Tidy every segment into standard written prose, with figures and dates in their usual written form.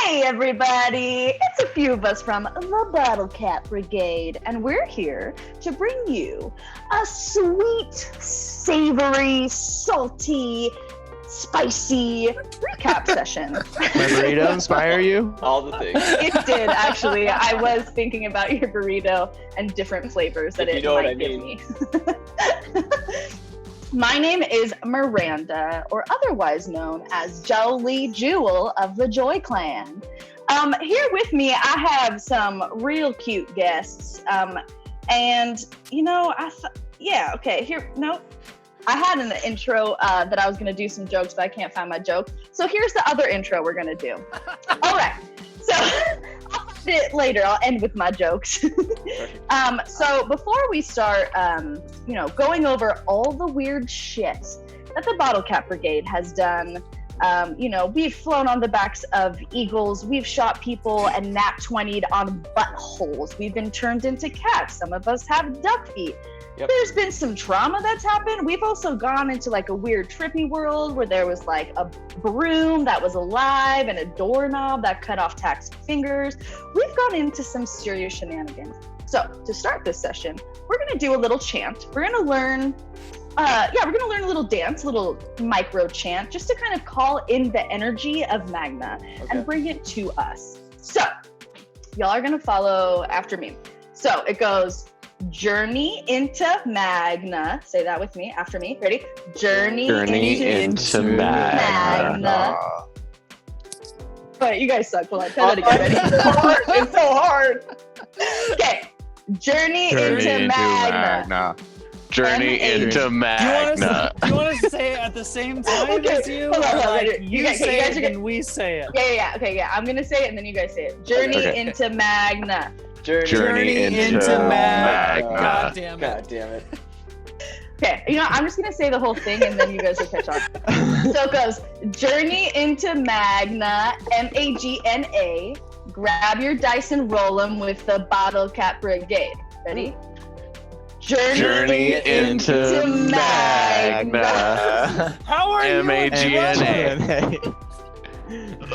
Hey everybody, it's a few of us from the Bottlecap Brigade, and we're here to bring you a sweet, savory, salty, spicy recap session. My burrito inspire you? All the things. It did, actually. I was thinking about your burrito and different flavors that it might give me. My name is Miranda, or otherwise known as Jolie Jewel of the Joy Clan. Here with me, I have some real cute guests. And, you know, I had an intro that I was going to do some jokes, but I can't find my joke. So here's the other intro we're going to do. All right. So I'll find it later. I'll end with my jokes. So before we start, going over all the weird shit that the Bottlecap Brigade has done, we've flown on the backs of eagles, we've shot people and nat 20'd on buttholes, we've been turned into cats, some of us have duck feet. Yep. There's been some trauma that's happened. We've also gone into like a weird trippy world where there was like a broom that was alive and a doorknob that cut off Tack's fingers. We've gone into some serious shenanigans. So to start this session, we're gonna do a little chant. We're gonna learn a little dance, a little micro chant, just to kind of call in the energy of Magna and bring it to us. So y'all are gonna follow after me. So it goes, journey into Magna. Say that with me, after me. Ready? Journey into Magna. Wait, you guys suck. Hold on, try that again. Ready? It's so hard. Okay. Journey into Magna. Journey into Magna. Do you want us to say it at the same time as you? Hold on, like you guys say it are and we say it. Yeah. Okay, yeah. I'm gonna say it and then you guys say it. Journey into Magna. Journey into Magna. God damn it. Okay, I'm just gonna say the whole thing and then you guys will catch on. So it goes, journey into Magna, Magna. Grab your dice and roll them with the Bottlecap Brigade. Ready? Journey into Magna. How are you? Magna.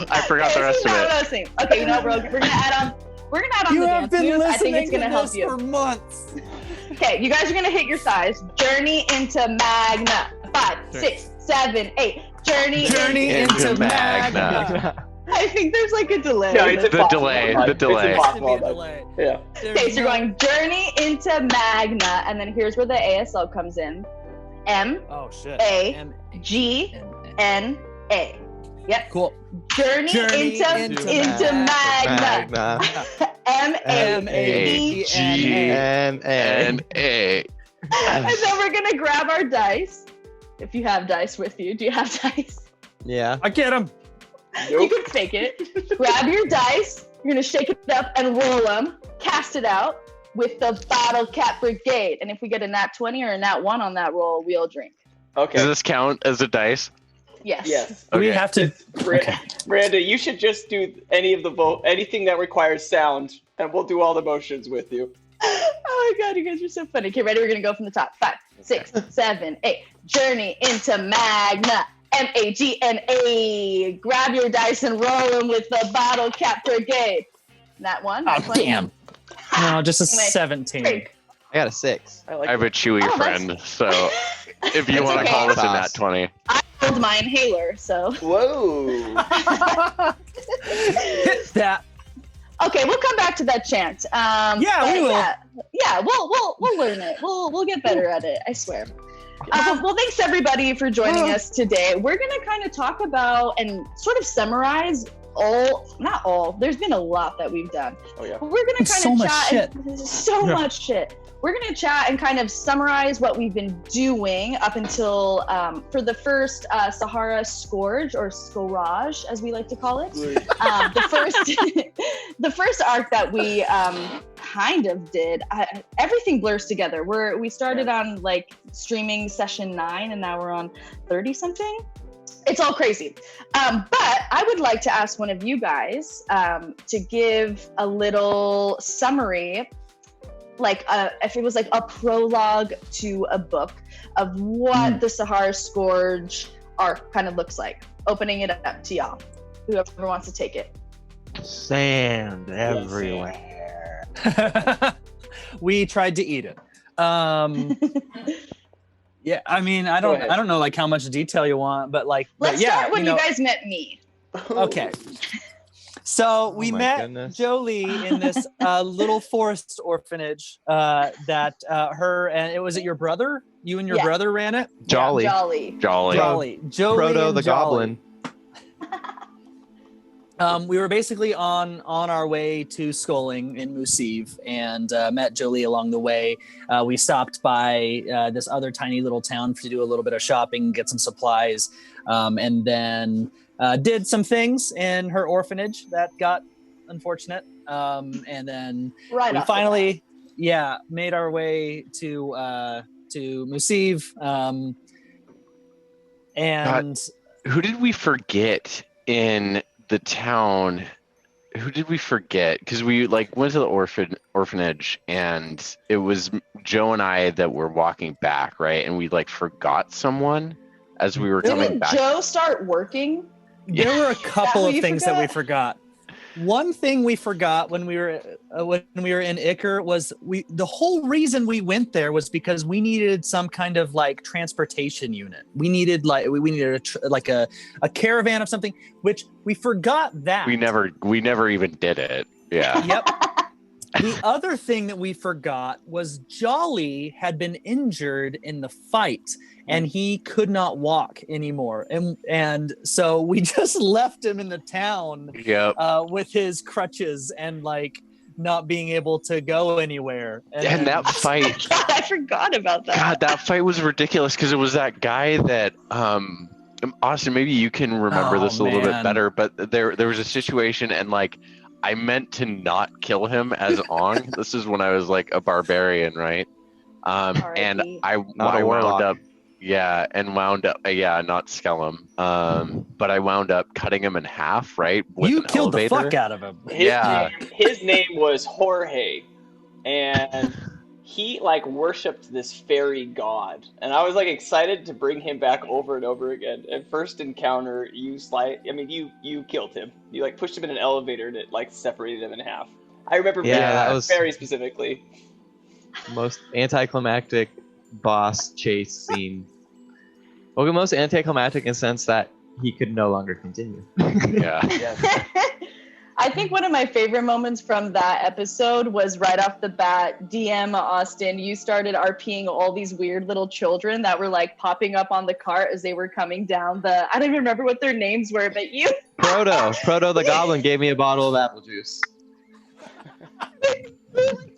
I forgot the rest of it. Okay, you know what, we're gonna add on. We're gonna add on you the have dance been moves. I think listening it's gonna to help this you for months. Okay, you guys are gonna hit your size. Journey into Magna. 5, 6, 7, 8. Journey into Magna. I think there's like a delay. No, it's the delay. It's impossible. Yeah. Okay, so you're going journey into Magna, and then here's where the ASL comes in. M-A-G-N-A. Yep. Cool. Journey into Magna. M-A-G-N-A. And then we're gonna grab our dice. If you have dice with you, do you have dice? Yeah. I get them. Nope. You can fake it. Grab your dice. You're gonna shake it up and roll them. Cast it out with the Bottlecap Brigade. And if we get a nat 20 or a nat 1 on that roll, we'll drink. Okay. Does this count as a dice? Yes. Okay. We have to. Miranda, you should just do anything that requires sound, and we'll do all the motions with you. Oh my god, you guys are so funny. Okay, ready? We're gonna go from the top. 5, 6, 7, 8. Journey into Magna. Magna. Grab your dice and roll them with the Bottlecap Brigade. That one. Oh, damn. No, just a 17. Drink. I got a 6. I have a Chewy friend, so if you want to call this a nat 20. I rolled my inhaler, so. Whoa. Hit that. Okay, we'll come back to that chant. We will. Yeah, we'll learn it. We'll get better at it. I swear. Well, thanks everybody for joining us today. We're gonna kind of talk about and sort of summarize not all. There's been a lot that we've done. Oh yeah. But we're gonna kind of chat. Much shit. We're gonna chat and kind of summarize what we've been doing up until for the first Sahara Scourge or Scourge, as we like to call it. The first arc that we kind of did. Everything blurs together. We started on like streaming session 9, and now we're on 30 something. It's all crazy. But I would like to ask one of you guys to give a little summary, like if it was like a prologue to a book of what the Sahara Scourge arc kind of looks like. Opening it up to y'all. Whoever wants to take it. Sand everywhere. We tried to eat it. Yeah, I mean, I Go ahead. don't know like how much detail you want, but like, Let's but yeah, start when you guys met me. Okay. So we my met goodness. Jolie in this little forest orphanage that her and it was it your brother? You and your Yeah. brother ran it? Jolly. Jolly. Jolly. Jolie Proto and the Jolly. goblin. We were basically on our way to Skolling in Musiv and met Jolie along the way. We stopped by this other tiny little town to do a little bit of shopping, get some supplies, and then did some things in her orphanage that got unfortunate. And then Right we off the finally, made our way to Musiv. And Who did we forget in the town? Who did we forget? Because we like went to the orphanage, and it was Joe and I that were walking back, right? And we like forgot someone as we were coming Didn't back. Joe start working? there were a couple what of you things that we forgot? forgot. One thing we forgot when we were in Iker was the whole reason we went there was because we needed some kind of like transportation unit. We needed a caravan of something, which we forgot that. We never even did it. Yeah. Yep. The other thing that we forgot was Jolly had been injured in the fight and he could not walk anymore. And so we just left him in the town Yep. with his crutches and like not being able to go anywhere. And that fight, God, I forgot about that. God, that fight was ridiculous because it was that guy that Austin, maybe you can remember this a little bit man. better, but there was a situation and like I meant to not kill him as Ong. This is when I was like a barbarian, right? And R.I.P. I Not a wound warlock. up, not Skellum. But I wound up cutting him in half, right? With You an killed elevator. the fuck out of him. His name was Jorge, and he like worshipped this fairy god, and I was like excited to bring him back over and over again. At first encounter, you killed him. You like pushed him in an elevator and it like separated him in half. I remember that was very specifically. most anticlimactic boss chase scene. Well, most anticlimactic in the sense that he could no longer continue. Yeah. Yes. I think one of my favorite moments from that episode was right off the bat, DM Austin, you started RPing all these weird little children that were like popping up on the cart as they were coming down I don't even remember what their names were, but you Proto the goblin gave me a bottle of apple juice.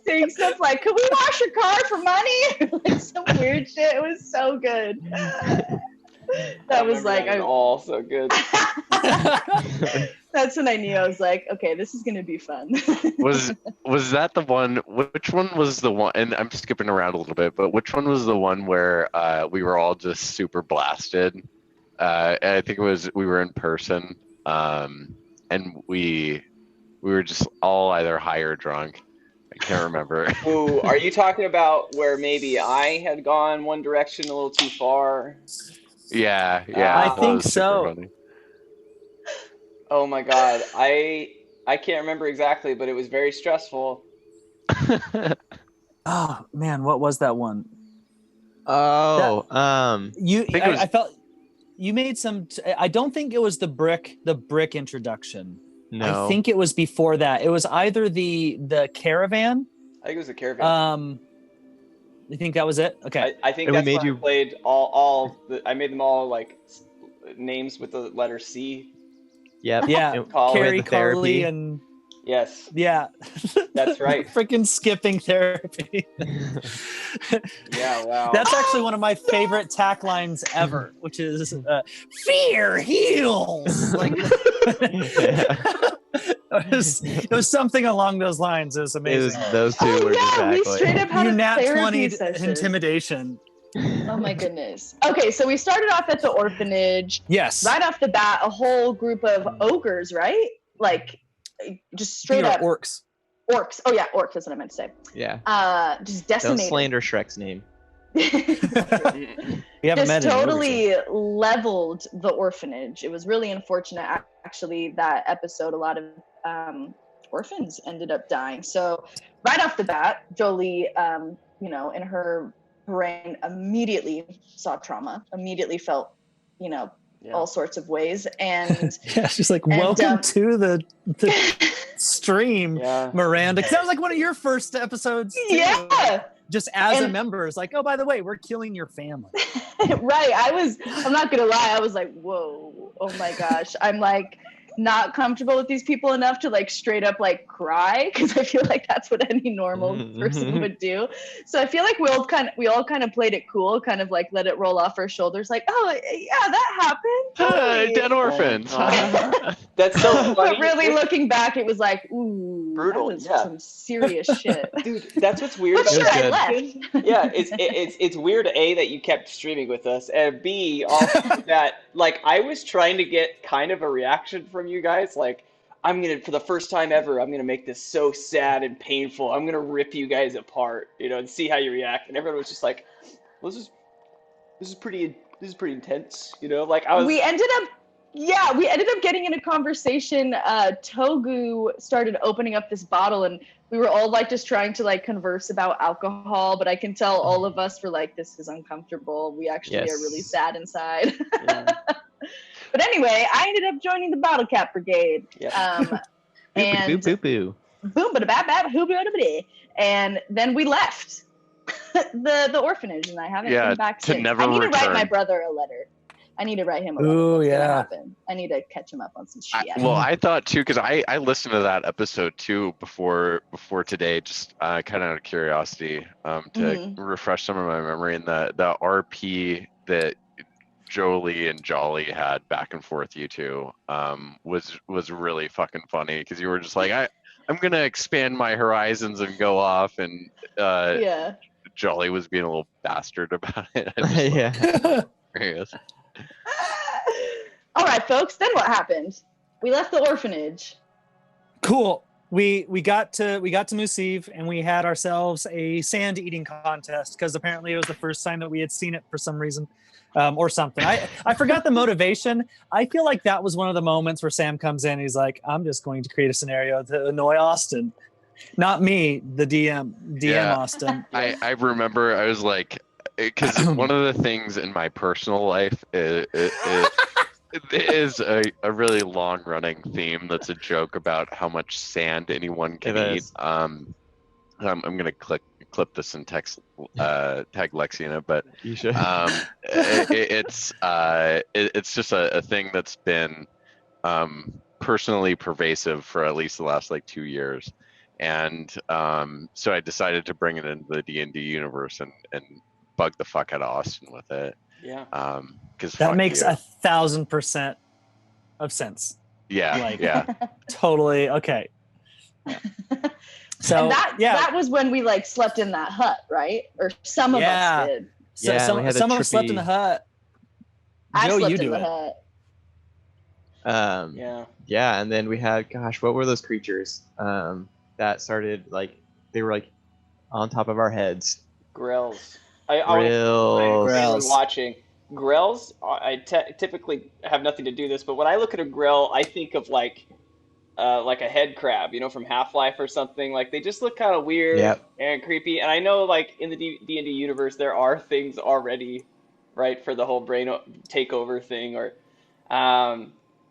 saying stuff like, "Could we wash your car for money?" Like some weird shit. It was so good. That was like all so good. That's when I knew. I was like, okay, this is gonna be fun. Was that the one? Which one was the one? And I'm skipping around a little bit, but which one was the one where we were all just super blasted? And I think we were in person, and we were just all either high or drunk. I can't remember. Ooh, are you talking about where maybe I had gone one direction a little too far? Yeah. I that think was super so. funny. Oh my god, I can't remember exactly, but it was very stressful. Oh man, what was that one? Oh, I felt you made some. I don't think it was the brick introduction. no. I think it was before that. It was either the caravan. I think it was a caravan. You think that was it? Okay. I think And we that's made when you- I played I made them all like names with the letter C. Yep. Yeah. And Call Carrie, the therapy. Carly, and Yes, yeah. that's right. Freaking skipping therapy. Yeah, wow. That's actually one of my favorite tack lines ever, which is "Fear heals." Like it was something along those lines. It was It amazing. was those two were we exactly. straight up had You a nat therapy 20 session. intimidation. Oh my goodness. Okay, so we started off at the orphanage. Yes. Right off the bat, a whole group of ogres, right? Like, just straight up orcs. orcs. Oh yeah, orcs. That's what I meant to say. Yeah. Just Don't decimated. slander Shrek's name. We haven't Just met any ogres totally leveled the orphanage. It was really unfortunate, actually, that episode. A lot of orphans ended up dying. So right off the bat, Jolie, you know, in her brain immediately saw trauma, immediately felt, you know, all sorts of ways. And yeah, she's like, welcome to the stream, Yeah. Miranda. 'Cause that was like one of your first episodes too. Yeah. Just as a And- member, it's like, oh, by the way, we're killing your family. Right. I'm not gonna lie, I was like, whoa, oh my gosh. I'm like not comfortable with these people enough to like straight up like cry, because I feel like that's what any normal person would do. So I feel like we all kind of played it cool, kind of like let it roll off our shoulders, like, oh yeah, that happened. Totally. Dead orphans. That's so funny. But really looking back, it was like, ooh, Brutal, that was yeah. some serious shit. Dude, that's what's weird But about sure, I good. left. Yeah, it's weird, A, that you kept streaming with us, and B, also that, like, I was trying to get kind of a reaction from you guys, like, for the first time ever, I'm gonna make this so sad and painful, I'm gonna rip you guys apart, you know, and see how you react, and everyone was just like, well, this is pretty intense, you know, like, We ended up getting in a conversation. Togu started opening up this bottle, and we were all like just trying to like converse about alcohol, but I can tell all of us were like, this is uncomfortable. We actually are really sad inside. Yeah. But anyway, I ended up joining the Bottlecap Brigade. Yeah. And Boo boo. boom, bada bap bap, hoo and then we left the orphanage, and I haven't been back to since. never I need to write my return. brother a letter. I need to write him a letter. Ooh, What's gonna yeah. happen? I need to catch him up on some shit. Well, I thought too, because I listened to that episode too before today, just kind of out of curiosity, to refresh some of my memory. And the RP that Jolie and Jolly had back and forth, you two, was really fucking funny, because you were just like, I'm gonna expand my horizons and go off, and Yeah. Jolly was being a little bastard about it. I just Yeah. curious. All right, folks. Then what happened? We left the orphanage. Cool. We got to Musiv, and we had ourselves a sand eating contest, because apparently it was the first time that we had seen it for some reason, or something. I forgot the motivation. I feel like that was one of the moments where Sam comes in and he's like, I'm just going to create a scenario to annoy Austin. Not me, the DM Yeah. Austin. I remember I was like, because one of the things in my personal life is a really long running theme that's a joke about how much sand anyone can It eat. is. I'm gonna clip this and tag Lexi in it, but You should. it's just a thing that's been personally pervasive for at least the last like 2 years, and so I decided to bring it into the D&D universe and bug the fuck out of Austin with it. Yeah. Because That makes 1,000% of sense. yeah, like- yeah. Totally. Okay. Yeah. So And that was when we like slept in that hut, right? Or some of us did. So, Yeah, we had a some of us slept in the trippy- hut. I Joe, slept you in do the it. hut. Yeah. Yeah, and then we had, gosh, what were those creatures that started, like, they were like on top of our heads? Grills. I want to Grills. anyone watching. Grills, I typically have nothing to do this, but when I look at a grill, I think of like a head crab, you know, from Half-Life or something. Like, they just look kind of weird Yep. and creepy. And I know, like, in the D&D universe, there are things already, right, for the whole brain takeover thing.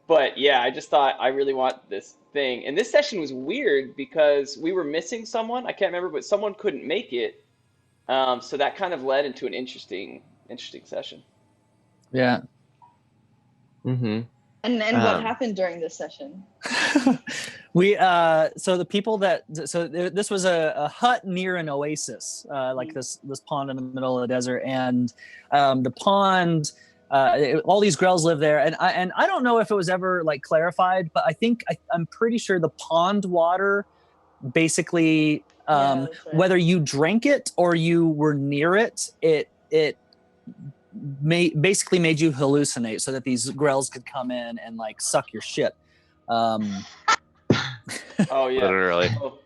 But yeah, I just thought I really want this thing. And this session was weird because we were missing someone. I can't remember, but someone couldn't make it. So that kind of led into an interesting session. Yeah. Mm-hmm. And what happened during this session? We so the people this was a hut near an oasis, like this pond in the middle of the desert, and the pond, all these grells live there, and I don't know if it was ever like clarified, but I'm pretty sure the pond water basically, Yeah, that's right. whether you drank it or you were near it, it basically made you hallucinate, so that these grells could come in and like suck your shit. Oh yeah, Literally. Oh,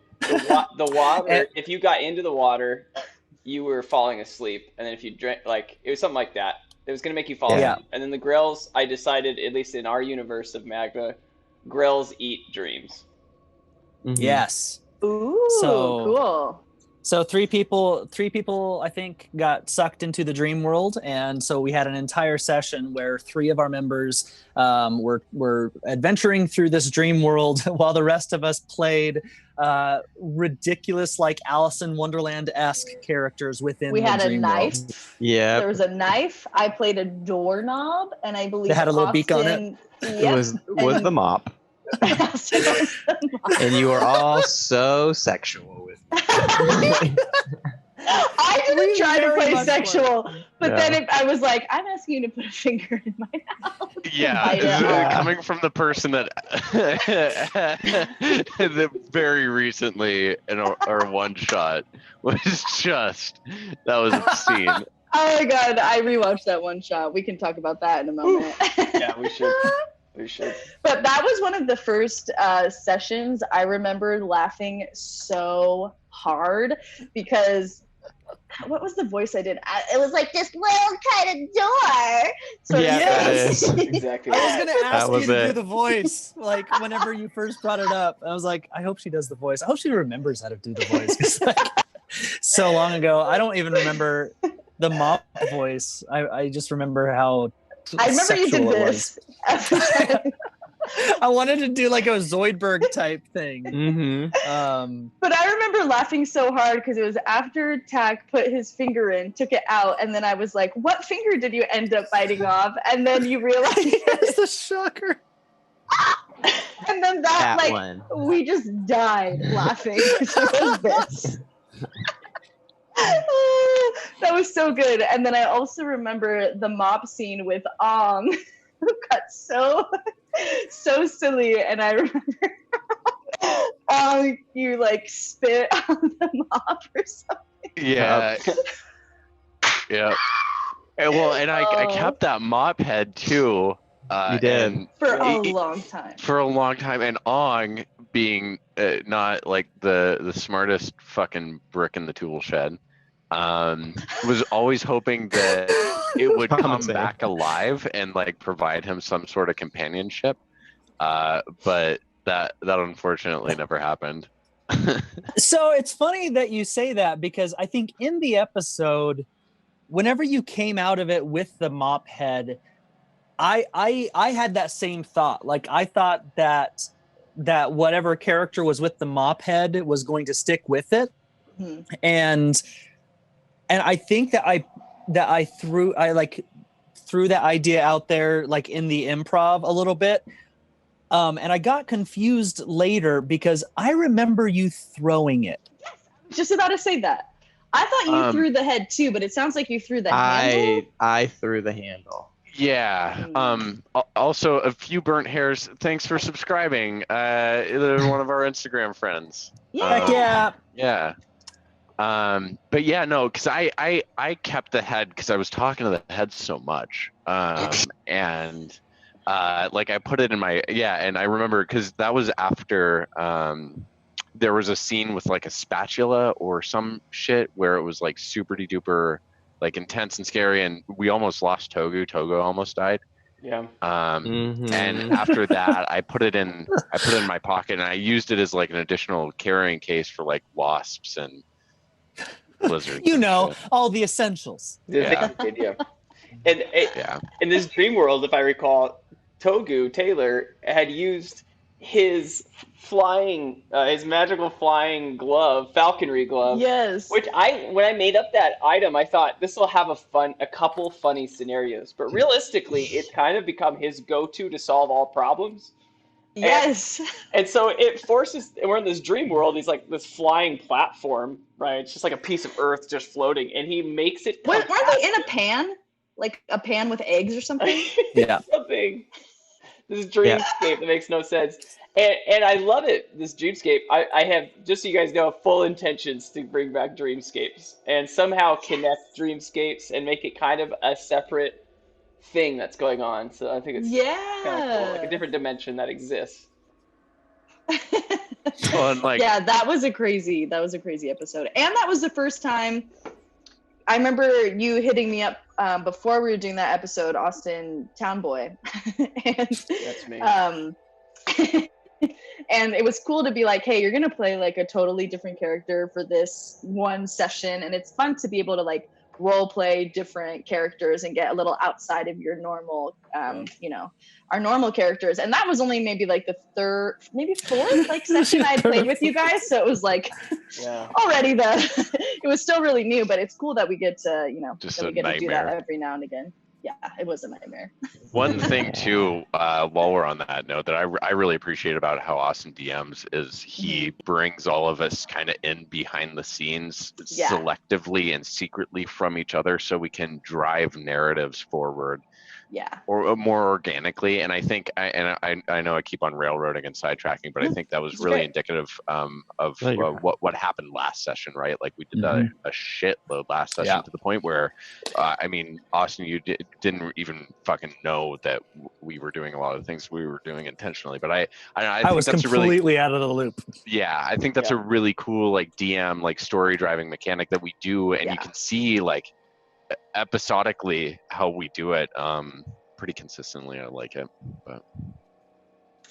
the water. If you got into the water, you were falling asleep, and then if you drank, like, it was something like that. It was gonna make you fall asleep. Yeah. And then the grells, I decided, at least in our universe of Magna, grells eat dreams. Mhm. Yes. Ooh, So- cool. So three people I think got sucked into the dream world, and so we had an entire session where three of our members were adventuring through this dream world while the rest of us played ridiculous, like Alice in Wonderland-esque characters within We the had a dream knife. world. Yeah. There was a knife. I played a doorknob, and I believe They had a little beak on it. Austin- It Yep. was and- the mop. Austin was the mom. And you were all so sexual with me. I didn't We try to very play much sexual, but then No. if I was like, I'm asking you to put a finger in my mouth. Yeah, Bite it off. coming from the person that that very recently in our one shot was just that was obscene. Oh my god, I rewatched that one shot. We can talk about that in a moment. Yeah, we should. We should. But that was one of the first sessions I remember laughing so hard because what was the voice I did? It was like this little kind of door. So Yeah, that is. Exactly. I was gonna ask you was to do it. the voice, like whenever you first brought it up. I was like, I hope she does the voice. I hope she remembers how to do the voice. 'Cause, like, so long ago, I don't even remember the mop voice. I just remember how I remember you did sexual it this every time. I wanted to do like a Zoidberg type thing. Mm-hmm. But I remember laughing so hard because it was after Tack put his finger in, took it out, and then I was like, what finger did you end up biting off? And then you realized That's the shocker. and then that like one. we just died laughing. It was this. That was so good. And then I also remember the mop scene with Ong, who got so silly. And I remember Ong, you like spit on the mop or something. Yeah. Yeah. And I Oh. kept that mop head too. You did. and For a it- long time. for a long time, and Ong being not like the smartest fucking brick in the tool shed, was always hoping that it would come Compensate. back alive and like provide him some sort of companionship, but that unfortunately never happened. So it's funny that you say that because I think in the episode, whenever you came out of it with the mop head, I had that same thought. Like I thought that whatever character was with the mop head was going to stick with it, Mhm. and I think that I threw that idea out there like in the improv a little bit. And I got confused later because I remember you throwing it. Just about to say that. I thought you threw the head too, but it sounds like you threw the handle. I threw the handle. Yeah. Also, a few burnt hairs. Thanks for subscribing. They're one of our Instagram friends. Yeah. Heck yeah. Yeah. But yeah, no, because I kept the head because I was talking to the head so much. And like I put it in my and I remember because that was after there was a scene with like a spatula or some shit where it was like super duper like intense and scary, and we almost lost Togo. Togo almost died. Yeah. Mhm. And after that, I put it in my pocket, and I used it as like an additional carrying case for like wasps and lizards. You and know, shit. all the essentials. Yeah. And Yeah. in this dream world, if I recall, Togu Taylor had used his his magical flying glove, falconry glove. Yes. Which when I made up that item, I thought this will have a couple funny scenarios. But realistically, it's kind of become his go-to to solve all problems. Yes. And so it forces, and we're in this dream world. He's like this flying platform, right? It's just like a piece of earth just floating, and he makes it. Wait, weren't they in a pan? Like a pan with eggs or something? Yeah. Something. This dreamscape that makes no sense. And I love it, this dreamscape. I have, just so you guys know, full intentions to bring back dreamscapes and somehow connect dreamscapes and make it kind of a separate thing that's going on. So I think it's kind of cool, like a different dimension that exists. Well, and like Yeah, that was a crazy episode. And that was the first time I remember you hitting me up before we were doing that episode, Austin Townboy. And That's me. And it was cool to be like, hey, you're gonna play like a totally different character for this one session, and it's fun to be able to like role play different characters and get a little outside of your normal our normal characters. And that was only maybe like the third, maybe fourth like session I played with you guys, so it was like already it was still really new, but it's cool that we get to Just that we a get to do that nightmare. every now and again. Yeah, it was a nightmare. One thing too, while we're on that note, that I really appreciate about how Austin DMs is he brings all of us kind of in behind the scenes selectively and secretly from each other, so we can drive narratives forward. Or more organically. And I think, I know I keep on railroading and sidetracking, but I think that was really indicative of what happened last session, right? Like we did a shitload last session to the point where, I mean, Austin, you didn't even fucking know that we were doing a lot of the things we were doing intentionally. But I think was that's completely out of the loop. Yeah, I think that's a really cool like DM, like story driving mechanic that we do, and you can see like episodically how we do it pretty consistently. I like it. But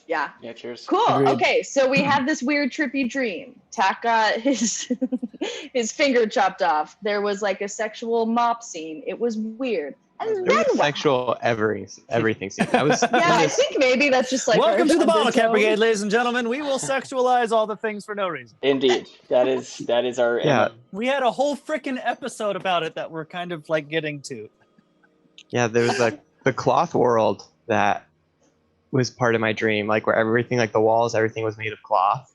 yeah, cheers. Cool. Agreed. Okay, so we have this weird trippy dream. Tak got his finger chopped off. There was like a sexual mop scene. It was weird. And There then was what? sexual everything scene. I was I think maybe that's just like Welcome to the Bottlecap undertone. Brigade, ladies and gentlemen. We will sexualize all the things for no reason. Indeed, that is our We had a whole freaking episode about it that we're kind of like getting to. Yeah, there was the cloth world that was part of my dream, like where everything, like the walls, everything was made of cloth,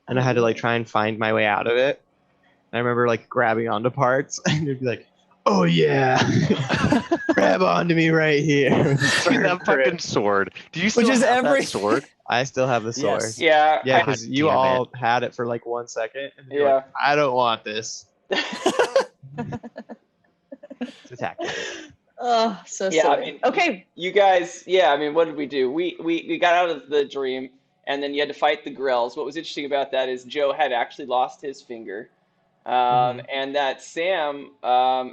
and I had to like try and find my way out of it. And I remember like grabbing onto parts, and it'd be like, "Oh yeah, grab onto me right here." that fucking sword. Do you still have that sword? I still have the sword. Yes. Yeah, Yeah. because you all had it for like 1 second. And you're like, I don't want this. It's attack. Oh, so Yeah, sorry. I mean, okay. You guys, I mean, what did we do? We got out of the dream, and then you had to fight the Grells. What was interesting about that is Joe had actually lost his finger, and that Sam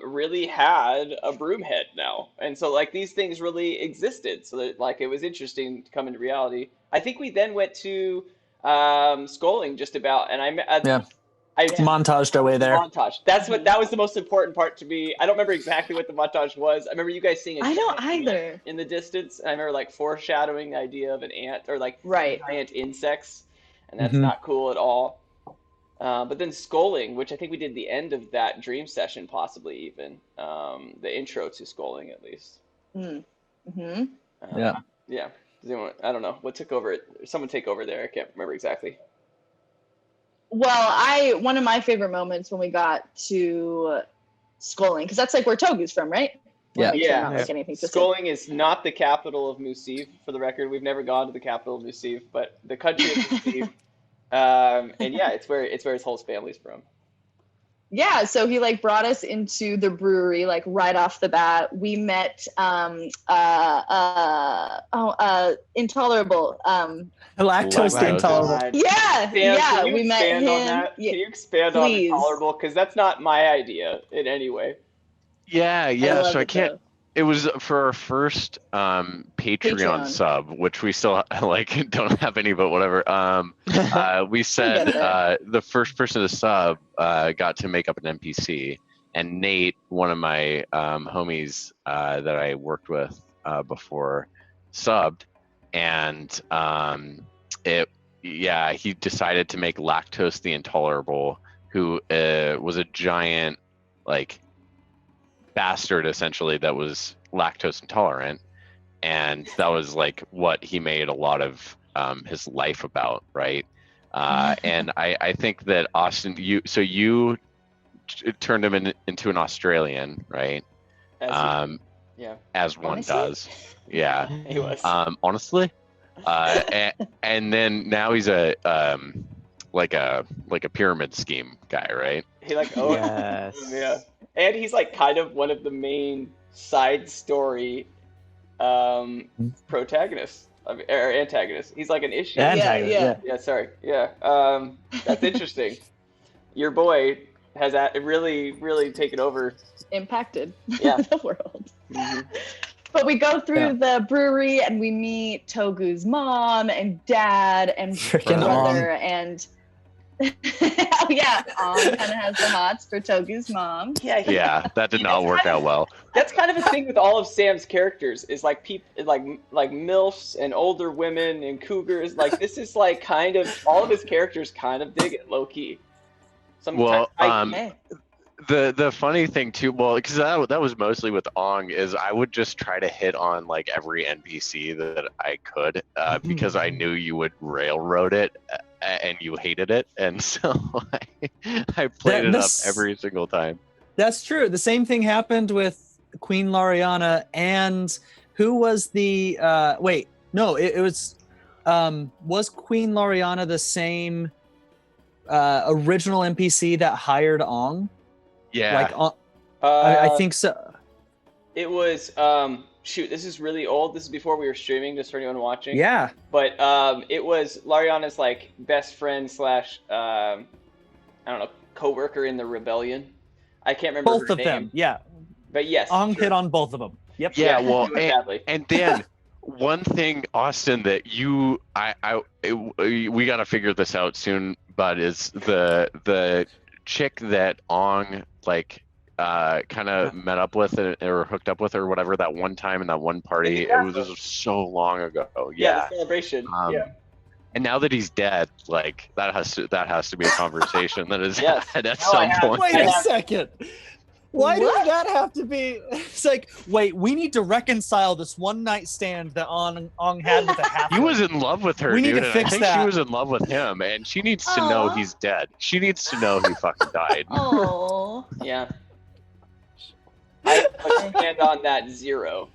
really had a broom head now, and so like these things really existed. So that like it was interesting to come into reality. I think we then went to Sculling just about, and I montaged our way there. Montage. That was the most important part to me. I don't remember exactly what the montage was. I remember you guys seeing I don't either. in the distance. And I remember like foreshadowing the idea of an ant or like giant insects, and that's not cool at all. But then Sculling, which I think we did the end of that dream session, possibly even the intro to Sculling at least. Yeah. Does anyone, I don't know what took over. Someone take over there. I can't remember exactly. Well, one of my favorite moments when we got to Sculling, because that's like where Togu's from, right? Sculling is not the capital of Musiv, for the record. We've never gone to the capital of Musiv, but the country of Musiv. And yeah, it's where his whole family's from. Yeah, so he like brought us into the brewery like right off the bat. We met intolerable lactose intolerable. Yeah, Sam, we met him. On that? Yeah, can you expand on intolerable? Because that's not my idea in any way. Yeah. So I can't. It was for our first Patreon sub, which we still like don't have any, but whatever. We said the first person to sub got to make up an NPC, and Nate, one of my homies that I worked with before, subbed, and he decided to make Lactose the Intolerable, who was a giant like bastard essentially that was lactose intolerant, and that was like what he made a lot of his life about, right? And I think that Austin, you turned him into an Australian, right? As one does. Yeah. He was. Honestly. And then now he's a pyramid scheme guy, right? He like yes. Yeah. And he's like kind of one of the main side story protagonists or antagonists. He's like an issue. Yeah. Sorry. Yeah. That's interesting. Your boy has really, really taken over. Impacted the world. Mm-hmm. But we go through Yeah. the brewery and we meet Togu's mom and dad and Freaking brother and oh yeah, kind of has the hots for Togu's mom. Yeah, that did not work out well. That's kind of a thing with all of Sam's characters. Is like people, like milfs and older women and cougars. Like this is like kind of all of his characters kind of dig it low key. Sometimes Well, the funny thing too, well, because that was mostly with Ong, is I would just try to hit on like every NPC that I could, because I knew you would railroad it, and you hated it, and so I played it up every single time. That's true. The same thing happened with Queen Lariana and who was the wait, no, it was Queen Lariana the same original NPC that hired Ong? Yeah. Like I think so. It was shoot, this is really old. This is before we were streaming, just for anyone watching. Yeah. But it was Lariana's like best friend slash I don't know, co-worker in the rebellion. I can't remember Both her of name. Them. Yeah. But yes. Ong hit on both of them. Yep. Yeah, well, badly. and then one thing, Austin, that we got to figure this out soon, but is the chick that Ong like kind of met up with or hooked up with or whatever that one time in that one party. It was so long ago. Yeah, the celebration. Yeah. And now that he's dead, like that has to be a conversation that is Yes. had at some point. Wait a second. Why does that have to be? It's like, wait, we need to reconcile this one night stand that Ong had with a half. He was in love with her, We need dude. to And fix I think that. she was in love with him, and she needs to know Aw. he's dead. She needs to know he fucking died. Oh. Yeah. I would stand on that 0.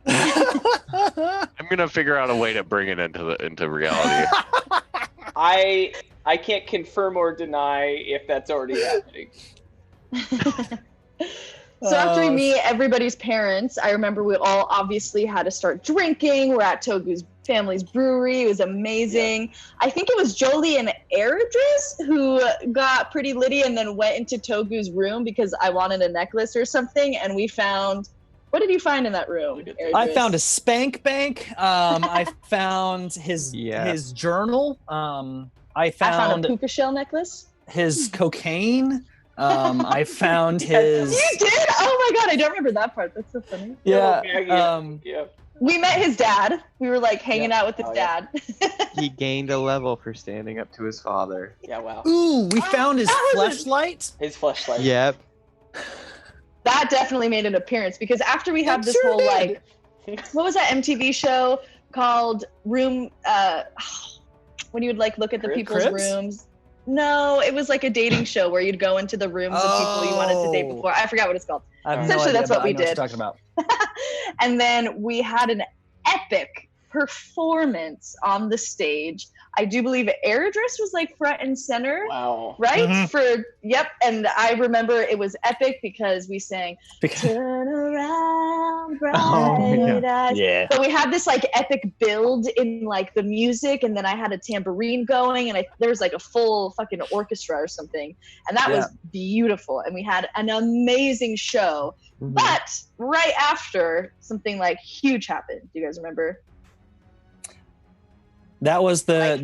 I'm gonna figure out a way to bring it into reality. I can't confirm or deny if that's already happening. So after we meet everybody's parents, I remember we all obviously had to start drinking. We're at Togu's family's brewery. It was amazing. Yeah. I think it was Jolie and Eridris who got pretty litty and then went into Togu's room because I wanted a necklace or something. And we found, what did you find in that room, Eridris? I found a spank bank. I found his journal. I found a puka shell necklace. His cocaine. I found his. You did? Oh my god, I don't remember that part. That's so funny. Yeah. Yeah. We met his dad. We were like hanging out with his dad. He gained a level for standing up to his father. Yeah, wow. Ooh, we found his fleshlight. His fleshlight. Yep. That definitely made an appearance because after we had this whole like, what was that MTV show called Room? When you would like look at the people's rooms. No, it was like a dating show where you'd go into the rooms of people you wanted to date before. I forgot what it's called. Essentially, that's what we did. Talking about. And then we had an epic performance on the stage. I do believe Eridris was like front and center. Wow. Right? Mm-hmm. And I remember it was epic because we sang Turn Around Bright Eyes. Yeah. But we had this like epic build in like the music, and then I had a tambourine going, and there was like a full fucking orchestra or something. And that was beautiful. And we had an amazing show. Mm-hmm. But right after, something like huge happened. Do you guys remember? That was the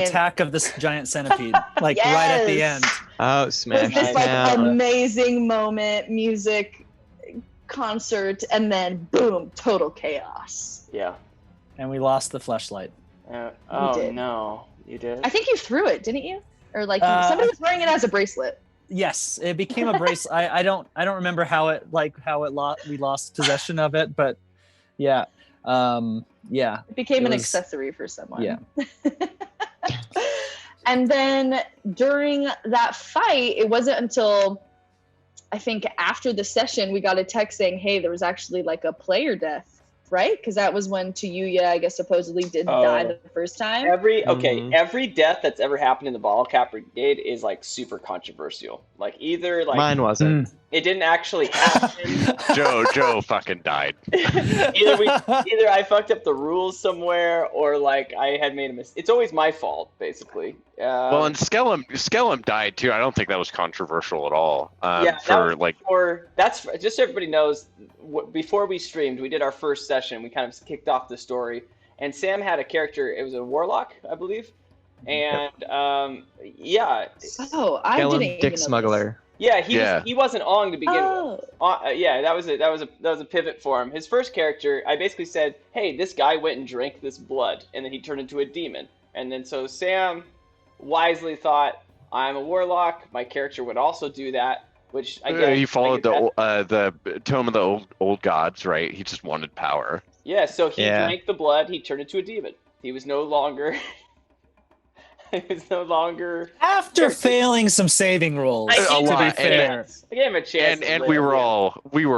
attack of this giant centipede, like right at the end. Oh, smash! This like amazing moment, music, concert, and then boom, total chaos. Yeah. And we lost the fleshlight. Oh no, you did? I think you threw it, didn't you? Or like somebody was wearing it as a bracelet. Yes, it became a bracelet. I don't remember how it we lost possession of it, but yeah. Yeah. It became an accessory for someone. Yeah. And then during that fight, it wasn't until I think after the session we got a text saying, hey, there was actually like a player death, right? Because that was when Tuyuya, I guess, supposedly did die the first time. Every death that's ever happened in the Bottlecap Brigade is like super controversial. Like either like mine wasn't. It didn't actually happen. Joe fucking died. Either I fucked up the rules somewhere, or like I had made a mistake. It's always my fault, basically. Well, and Skellum died too. I don't think that was controversial at all. That's just so everybody knows. before we streamed, we did our first session. We kind of kicked off the story, and Sam had a character. It was a warlock, I believe, and yeah. Oh, I Kill him, didn't Dick even know Smuggler. Yeah, Yeah. he wasn't Ong to begin Oh. with. Yeah, that was a pivot for him. His first character, I basically said, "Hey, this guy went and drank this blood, and then he turned into a demon." And then so Sam wisely thought, "I'm a warlock. My character would also do that." Which I guess He followed I get the tome of the old gods, right? He just wanted power. Yeah, so he Yeah. drank the blood. He turned into a demon. He was no longer. He was no longer. After failing some saving rolls, I A gave him lot, a and- fair. chance. I gave him a chance. And to we live, were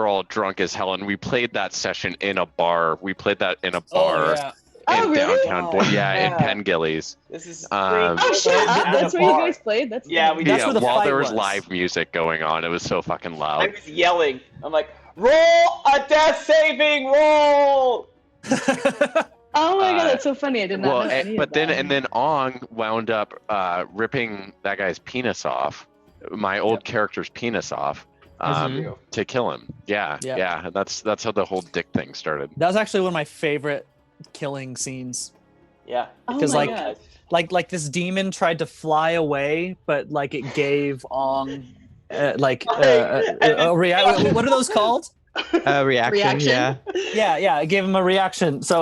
yeah. all drunk as hell, and we played that session in a bar. We played that in a bar Oh yeah. Oh, in really? downtown. Oh, in yeah. Pengillies. This is. Um, Oh, shut up. At That's a where you bar. guys played? That's Yeah, we That's yeah, where the while fight there was was. live music going on, it was so fucking I loud. was yelling. I'm like, roll a death saving roll. Oh my god, Uh, that's so funny. I did not know any but of that. then Ong wound up ripping that guy's penis off, my old character's penis off, Mhm. to kill him. Yeah, Yep. yeah. That's how the whole dick thing started. That was actually one of my favorite killing scenes. Yeah. Oh because, my like, god. Like this demon tried to fly away, but like it gave Ong a what are those called? Reaction. Reaction? Yeah. Yeah, it gave him a reaction. So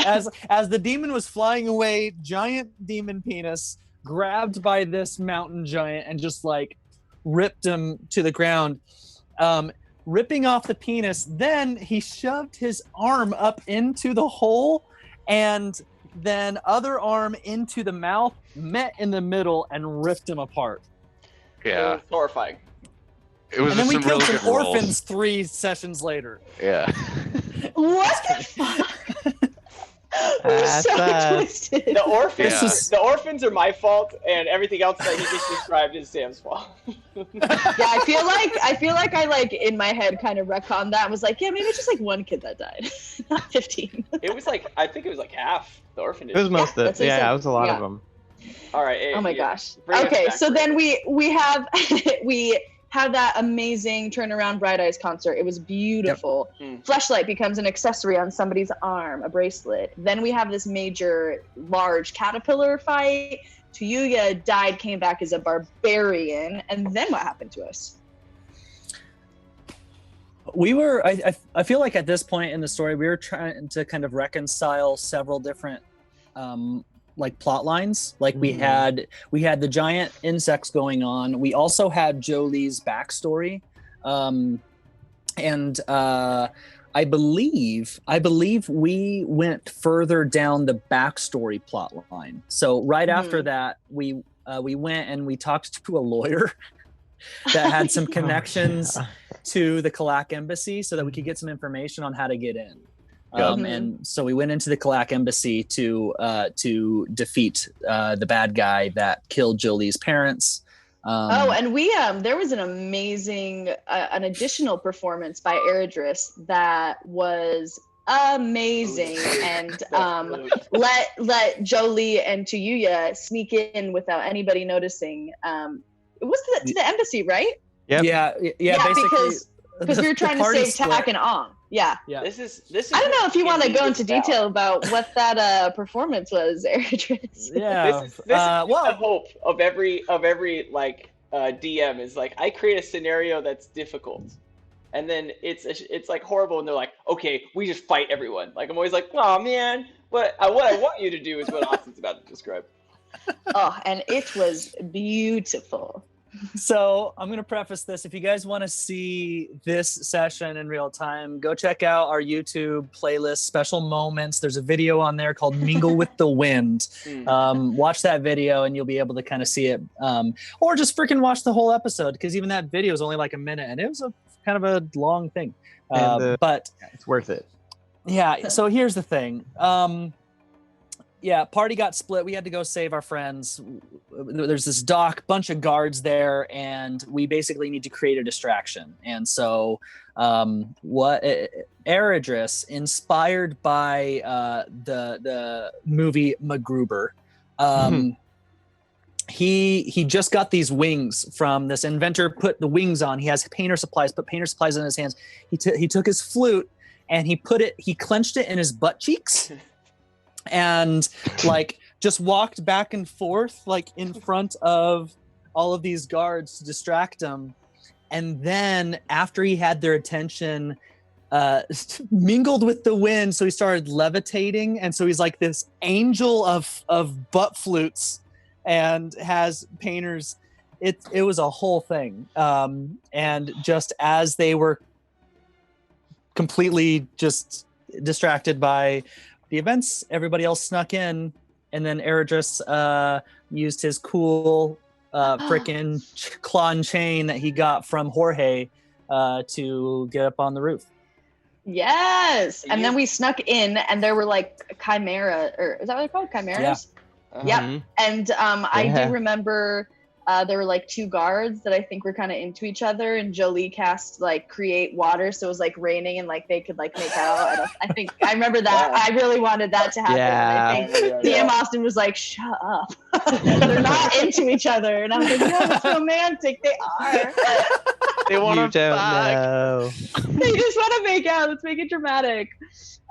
as the demon was flying away, giant demon penis grabbed by this mountain giant and just like ripped him to the ground, ripping off the penis. Then he shoved his arm up into the hole, and then other arm into the mouth, met in the middle, and ripped him apart. It Yeah, was horrifying. it was And then we some killed really some good rolls. orphans 3 sessions later. Yeah. What the fuck? We're That's so us. twisted. The orphans. This is- The orphans are my fault, and everything else that he just described is Sam's fault. Yeah, I feel like I like in my head kind of retconned that and was like, yeah, maybe it's just like one kid that died, not 15. It was like, I think it was like half the orphanage. It was most Yeah, of that's what he yeah, said. it was a lot Yeah. of them. All right. Oh my yeah. gosh. Bring us Okay, back, so Ray. then we have we have that amazing turnaround Bright Eyes concert. It was beautiful. Yep. Fleshlight becomes an accessory on somebody's arm, a bracelet. Then we have this major, large caterpillar fight. Tuyuya died, came back as a barbarian, and then what happened to us? We were I feel like at this point in the story we were trying to kind of reconcile several different like plot lines. Like we had the giant insects going on. We also had Jolie's backstory, and I believe we went further down the backstory plot line. So right after that, we went and we talked to a lawyer that had some connections to the Kalak embassy, so that we could get some information on how to get in. And so we went into the Kalak embassy to defeat the bad guy that killed Jolie's parents. And we there was an amazing an additional performance by Eridris that was amazing, and let Jolie and Tuyuya sneak in without anybody noticing. It was to the embassy, right? Yep. Yeah, basically because we were trying to party save Tak split. and Ong. Yeah. This is. I don't know if you want to go into about. detail about what that performance was, Eridris. Yeah. This is the well, hope of every like DM is like, I create a scenario that's difficult, and then it's like horrible, and they're like, okay, we just fight everyone. Like I'm always like, oh man, what I want you to do is what Austin's about to describe. Oh, and it was beautiful. so I'm going to preface this. If you guys want to see this session in real time, go check out our YouTube playlist, Special Moments. There's a video on there called Mingle with the Wind. Watch that video and you'll be able to kind of see it. Or just freaking watch the whole episode, because even that video is only like a minute and it was a kind of a long thing. But it's worth it. yeah, so here's the thing. Yeah, party got split. We had to go save our friends. There's this dock, bunch of guards there, and we basically need to create a distraction. And so, Eridris, inspired by the movie MacGruber, he just got these wings from this inventor. Put the wings on. He has painter supplies. Put painter supplies in his hands. He took his flute and he clenched it in his butt cheeks, and like just walked back and forth like in front of all of these guards to distract them. And then after he had their attention, mingled with the wind, so he started levitating, and so he's like this angel of butt flutes and has painters. It was a whole thing, and just as they were completely just distracted by the events, everybody else snuck in, and then Eredris used his cool frickin' claw and chain that he got from Jorge to get up on the roof. Yes, and then we snuck in, and there were like chimera, or is that what they're called? Chimeras? Yeah. Mhm. And I Yeah. do remember there were like two guards that I think were kind of into each other, and Jolie cast like create water, so it was like raining and like they could like make out. And I think I remember that. Yeah. I really wanted that to happen. Yeah. And I think DM Austin was like, "Shut up, they're not into each other," and I was like, "No, it's romantic. They are. They want You to don't fuck. know. They just want to make out. Let's make it dramatic."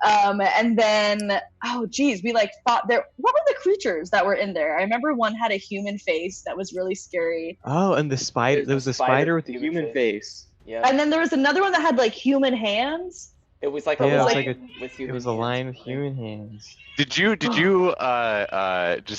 And then, oh geez, we like thought there. What were the creatures that were in there? I remember one had a human face that was really scary, Oh, and the spider. There was a spider with a human face. Yeah. and then there was another one that had like human hands. It was like a Yeah, it was lion like with human It was a hands. line with human hands. Did you just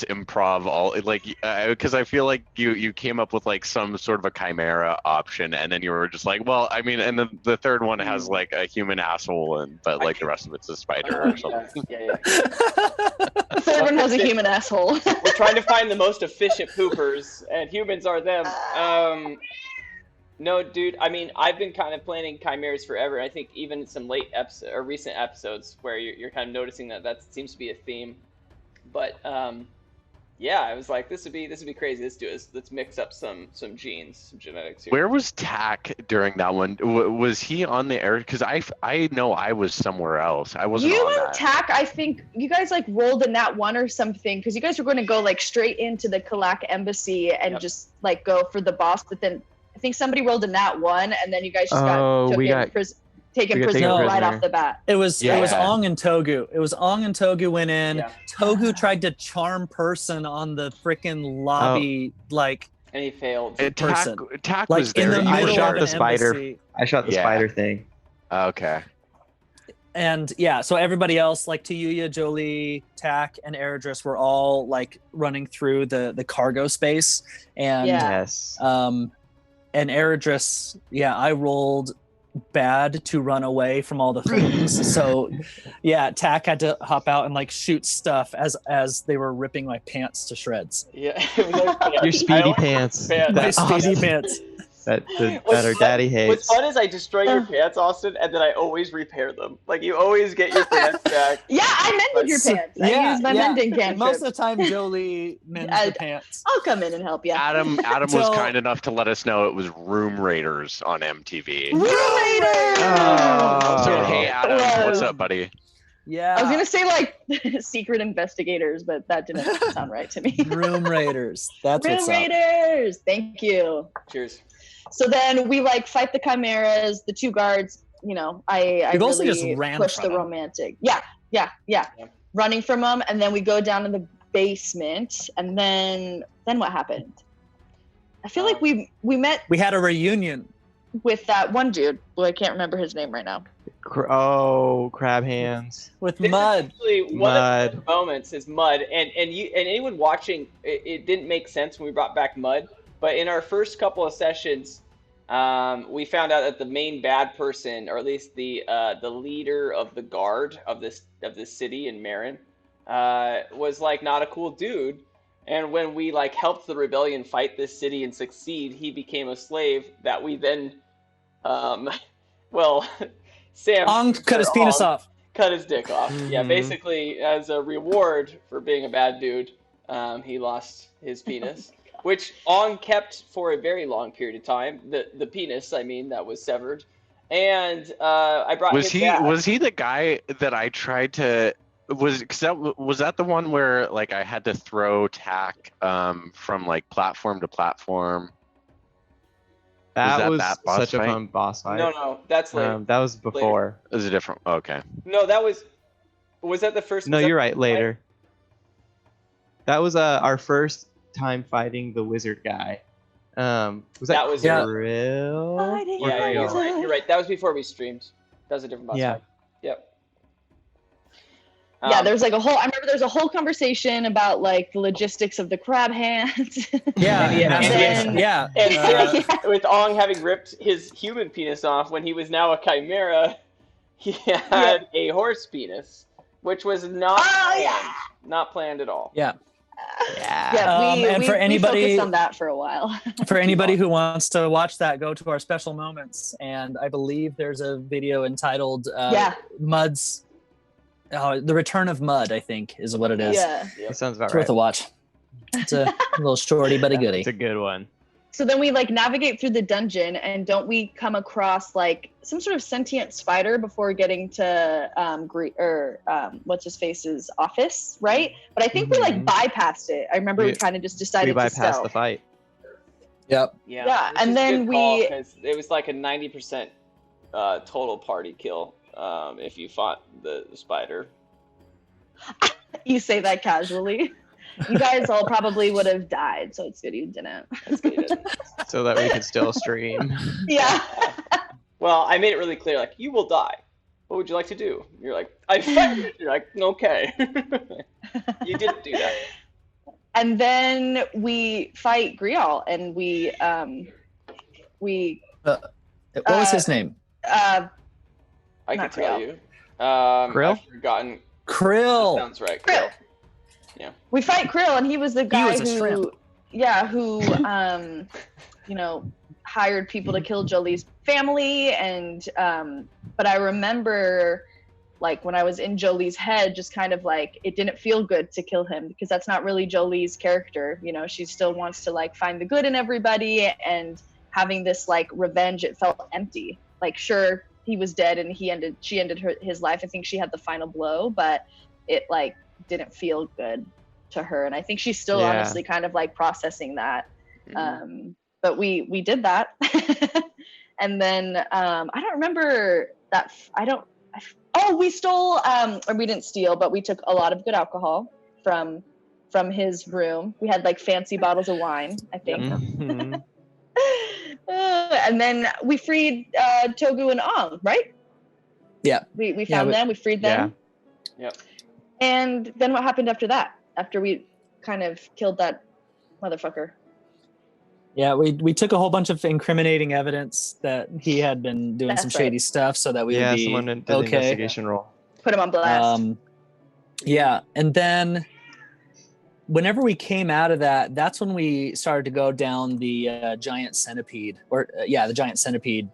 improv all like because I feel like you came up with like some sort of a chimera option, and then you were just like, well, I mean, and the third one has like a human asshole, and but like the rest of it's a spider or something. Yeah. The third one has a human asshole. We're trying to find the most efficient poopers, and humans are them. No, dude. I mean, I've been kind of planning chimeras forever. I think even some late episode or recent episodes where you're kind of noticing that seems to be a theme. But yeah, I was like, this would be crazy. Let's do it. Let's mix up some genes, some genetics here. Where was Tack during that one? Was he on the air? Because I know I was somewhere else. I wasn't You on and that. Tack, I think you guys like rolled a nat one or something, because you guys were going to go like straight into the Kalak embassy and just like go for the boss. But then I think somebody rolled a nat one, and then you guys just taken prisoner right off the bat. It was Yeah. Ong and Togu. It was Ong and Togu went in. Yeah. Togu tried to charm person on the freaking lobby, like And he failed. And person. Tack like was in there. the I middle shot of the an spider. embassy. I shot the Yeah. spider thing. Okay. And yeah, so everybody else, like Tayuya, Jolie, Tack, and Eredris, were all like running through the cargo space. And Yeah. Yes. and Eredris, yeah, I rolled bad to run away from all the things. So yeah, Tack had to hop out and like shoot stuff as they were ripping my pants to shreds. Yeah. It was like, Your speedy pants. Pants. My That's speedy awesome. pants. That What's our fun- daddy What's hates. fun is I destroy your pants, Austin, and then I always repair them. Like you always get your pants back. Yeah, I mended your pants. I used my mending cantrip. Most of the time, Jolie mends the pants. I'll come in and help you. Adam was Till- kind enough to let us know it was Room Raiders on MTV. Room Raiders! Oh. So hey Adam, Whoa. what's up, buddy? Yeah. I was gonna say like secret investigators, but that didn't sound right to me. Room Raiders. That's Room what's up. Raiders! Thank you. Cheers. So then we like fight the chimeras, the two guards. You know, I You've also really just ran push from the them. romantic. Yeah. Running from them, and then we go down to the basement, and then what happened? I feel like we met We had a reunion. with that one dude. Well, I can't remember his name right now. Crab hands. With This is mud. actually one Mud. of the moments is mud, and anyone watching, it didn't make sense when we brought back mud. But in our first couple of sessions, we found out that the main bad person, or at least the leader of the guard of this city in Marin, was like not a cool dude. And when we like helped the rebellion fight this city and succeed, he became a slave that we then, well, Sam Ong cut his penis off. cut his dick off. Yeah, Mhm. basically as a reward for being a bad dude, he lost his penis, which Ong kept for a very long period of time. The penis, I mean, that was severed, and I brought Was his he dad. was he the guy that I tried to was that the one where like I had to throw tack from like platform to platform? That was that boss such a fight? fun boss fight. No, that's later. That was before. Is it different? Okay. No, that was that the first? No, was that you're the right. first Later. That was our first time fighting the wizard guy. Was that That was- Krill? Fighting fight? Yeah, Or Krill? you're right. That was before we streamed. That was a different boss Yeah. fight. Yep. Yeah, there's like a whole. I remember there's a whole conversation about like the logistics of the crab hands. Yeah, And yeah. And with Ong having ripped his human penis off when he was now a chimera, he had a horse penis, which was not planned. Not planned at all. Yeah. Yeah, and for anybody we focused on that for a while. For anybody who wants to watch that, go to our special moments, and I believe there's a video entitled Mud's The Return of Mud, I think is what it is. Yeah. That sounds about It's worth right. a watch. It's a little shorty but a goodie. It's a good one. So then we like navigate through the dungeon, and don't we come across like some sort of sentient spider before getting to what's his face's office, right? But I think we like bypassed it. I remember we kind of just decided We to bypassed stealth. the fight. Yep. Yeah, which and is a then good call, we- 'cause it was like a 90% total party kill if you fought the spider. You say that casually. You guys all probably would have died, so it's good you didn't. That's good. You did. So that we could still stream. Yeah. Well, I made it really clear, like, you will die. What would you like to do? You're like, I fight you. You're like, okay. You didn't do that. And then we fight Grial, and What was his name? I can Not tell Krill. you. Krill? I've forgotten. Krill. Sounds right. Krill. Yeah. We fight Krill, and he was the guy was a shrimp. who hired people to kill Jolie's family, and but I remember like when I was in Jolie's head, just kind of like it didn't feel good to kill him, because that's not really Jolie's character. You know, she still wants to like find the good in everybody, and having this like revenge, it felt empty. Like, sure, he was dead and she ended his life. I think she had the final blow, but it like didn't feel good to her, and I think she's still honestly kind of like processing that. But we did that. And then I don't remember that. We stole or we didn't steal, but we took a lot of good alcohol from his room. We had like fancy bottles of wine, I think. Mhm. And then we freed Togu and Ong, right? Yeah. We found them, we freed them. Yep. And then what happened after that? After we kind of killed that motherfucker. Yeah, we took a whole bunch of incriminating evidence that he had been doing some That's right. shady stuff, so that we would be Someone did the okay. investigation roll. Put him on blast. Yeah, and then whenever we came out of that, that's when we started to go down the giant centipede, the giant centipede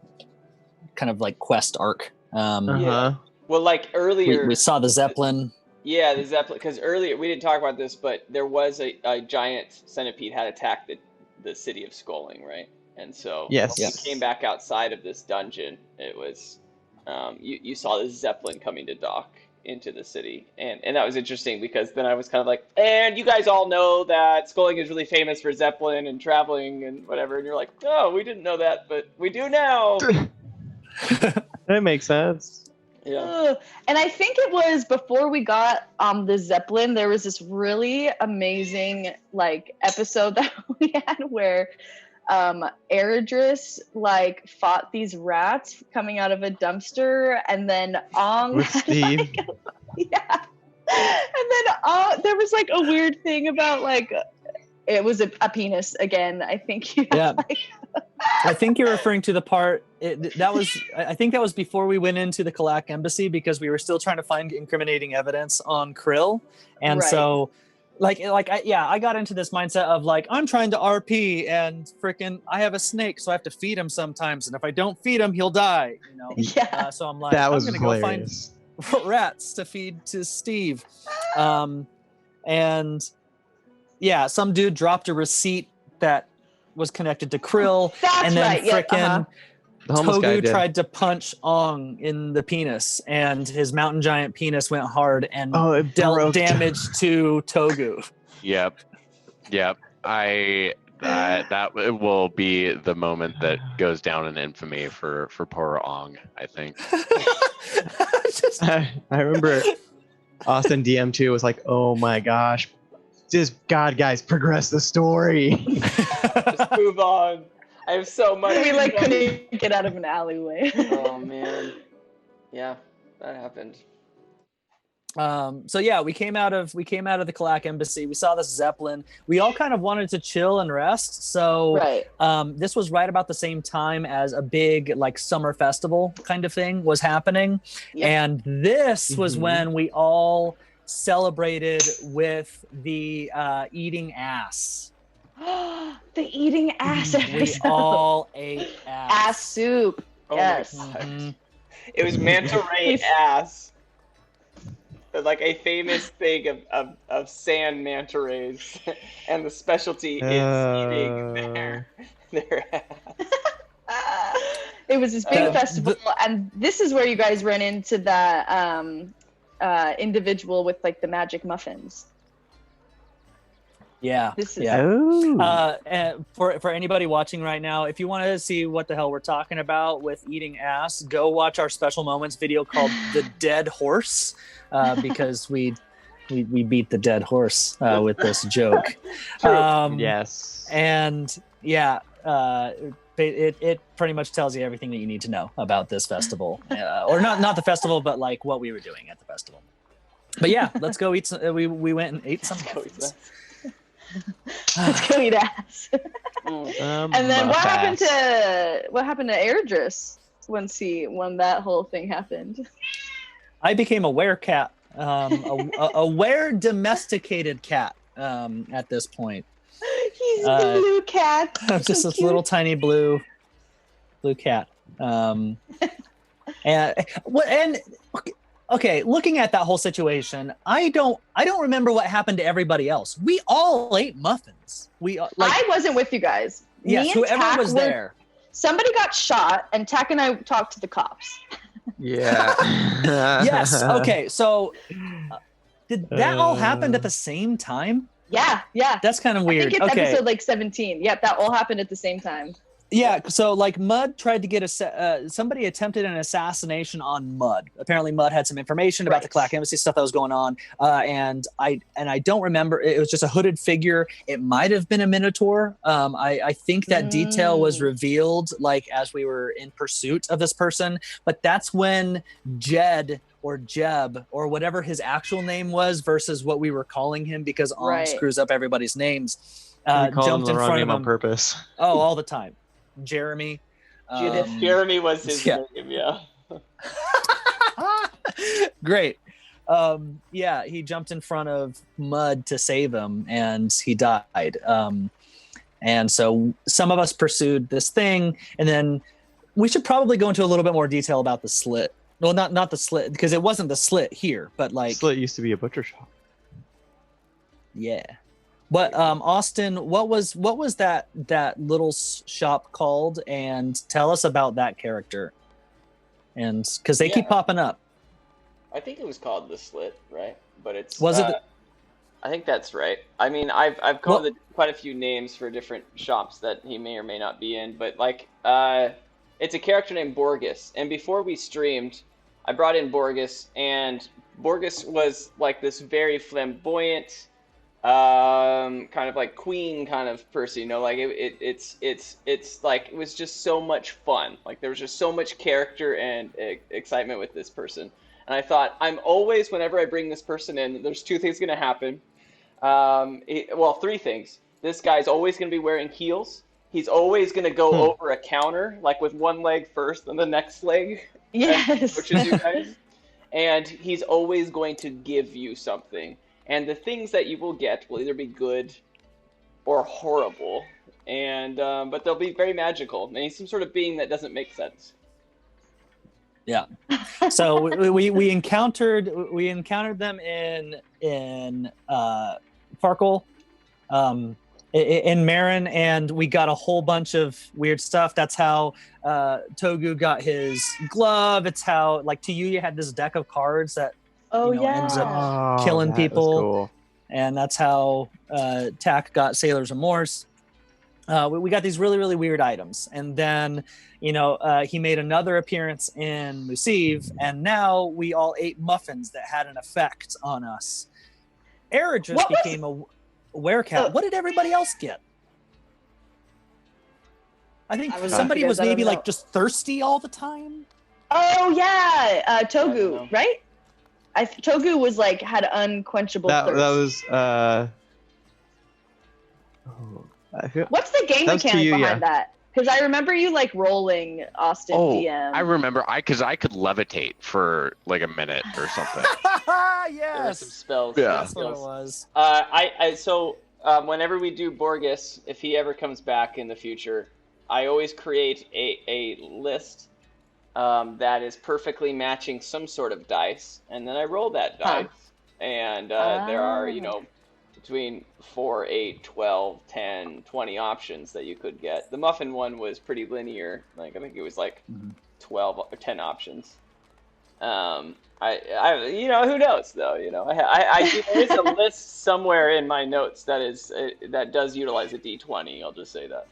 kind of like quest arc. Yeah. Well, like earlier, we saw the Zeppelin. Yeah, the Zeppelin. Because earlier we didn't talk about this, but there was a giant centipede had attacked the city of Skulling, right? And so when we came back outside of this dungeon, it was you saw the Zeppelin coming to dock into the city, and that was interesting, because then I was kind of like, and you guys all know that Skulling is really famous for Zeppelin and traveling and whatever, and you're like, oh, we didn't know that, but we do now. That makes sense. Yeah. And I think it was before we got the Zeppelin, there was this really amazing like episode that we had where Eridris like fought these rats coming out of a dumpster, and then Ong With Steve. and then there was like a weird thing about like it was a penis again. I think I think you're referring to the part I think that was before we went into the Kalak embassy, because we were still trying to find incriminating evidence on Krill, and so I got into this mindset of like, I'm trying to RP, and freaking I have a snake, so I have to feed him sometimes, and if I don't feed him, he'll die. You know. So I'm like, I'm gonna go find rats to feed to Steve, and yeah, some dude dropped a receipt that was connected to Krill, That's and then right. The homeless guy Togu did. tried to punch Ong in the penis, and his mountain giant penis went hard and It dealt broke. damage to Togu. Yep. That will be the moment that goes down in infamy for poor Ong, I think. I remember Austin DM2 was like, "Oh my gosh, just God, guys, progress the story." Just move on. I have so much. We like couldn't get out of an alleyway. Oh man. Yeah, that happened. So yeah, we came out of the Kalak embassy. We saw this Zeppelin. We all kind of wanted to chill and rest. So Right. this was right about the same time as a big like summer festival kind of thing was happening. Yep. And this was Mhm. when we all celebrated with the eating ass. The eating ass We episode. all ate Ass soup. Oh Yes. my God. Mhm. It was manta ray ass. Like a famous thing of sand manta rays, and the specialty is eating their ass. It was this big Uh, festival, and this is where you guys ran into that individual with like the magic muffins. Yeah. This is yeah. Oh. And for anybody watching right now, if you want to see what the hell we're talking about with eating ass, go watch our special moments video called "The Dead Horse," because we beat the dead horse with this joke. Yes. And yeah, it pretty much tells you everything that you need to know about this festival, or not the festival, but like what we were doing at the festival. But yeah, let's go eat some. We went and ate some muffins. let's go eat ass. Mm. And then what happened Muff-ass. to Airdris once that whole thing happened? I became a werecat, a were domesticated cat at this point. He's the blue cat. Just So this cute. little tiny blue cat. And okay, looking at that whole situation, I don't remember what happened to everybody else. We all ate muffins. We I wasn't with you guys. yes, Me and whoever Tack was were- there. Somebody got shot, and Tack and I talked to the cops. Yeah. Yes. Okay. So did that all happen at the same time? Yeah. That's kind of I weird. think it's Okay. episode like 17. Yep, that all happened at the same time. Yeah, so like Mud tried to get somebody attempted an assassination on Mud. Apparently, Mud had some information about the Right. Clack Embassy stuff that was going on, and I don't remember. It was just a hooded figure. It might have been a Minotaur. I think that detail was revealed like as we were in pursuit of this person. But that's when Jed or Jeb or whatever his actual name was versus what we were calling him because Ong Right. screws up everybody's names. We call him Jumped the in wrong front name of on him. purpose. Oh, all the time. Jeremy. Jeremy was his yeah. name, yeah. Great. Yeah, he jumped in front of Mud to save him and he died. And so some of us pursued this thing, and then we should probably go into a little bit more detail about the slit. Well, not the slit, because it wasn't the slit here, but like Slit used to be a butcher shop. yeah. But Austin, what was that little shop called? And tell us about that character. And because they keep Yeah. popping up. I think it was called the Slit, right? But it's Was it I think that's right. I mean, I've called it quite a few names for different shops that he may or may not be in, but like it's a character named Borges. And before we streamed, I brought in Borges, and Borges was like this very flamboyant, kind of like queen kind of person, you know, like it's like it was just so much fun. Like there was just so much character and excitement with this person. And I thought, I'm always, whenever I bring this person in, there's two things going to happen. Well, three things. This guy's always going to be wearing heels. He's always going to go over a counter, like with one leg first and the next leg. Yes. Which is you guys. And he's always going to give you something. And the things that you will get will either be good or horrible. And but they'll be very magical. And he's some sort of being that doesn't make sense. Yeah. So we encountered them in Farkle. in Marin, and we got a whole bunch of weird stuff. That's how Togu got his glove. It's how, like, to you had this deck of cards that ends up killing that was people. cool. And that's how Tak got Sailor's Remorse. We got these really, really weird items. And then, he made another appearance in Musive, and now we all ate muffins that had an effect on us. Era just became a werecat. What did everybody else get? I think somebody was maybe like just thirsty all the time. Oh yeah, Togu, right? Togu was like had unquenchable thirst. That was What's the game mechanic behind that? Because I remember you like rolling Austin DM. I remember because I could levitate for like a minute or something. Yes. There were some spells. Yeah. That's what it was. So whenever we do Borges, if he ever comes back in the future, I always create a list that is perfectly matching some sort of dice, and then I roll that dice. And there are, between 4, 8, 12, 10, 20 options that you could get. The muffin one was pretty linear. Like, I think it was like 12 or 10 options. I who knows though, there is a list somewhere in my notes that does utilize a D20. I'll just say that.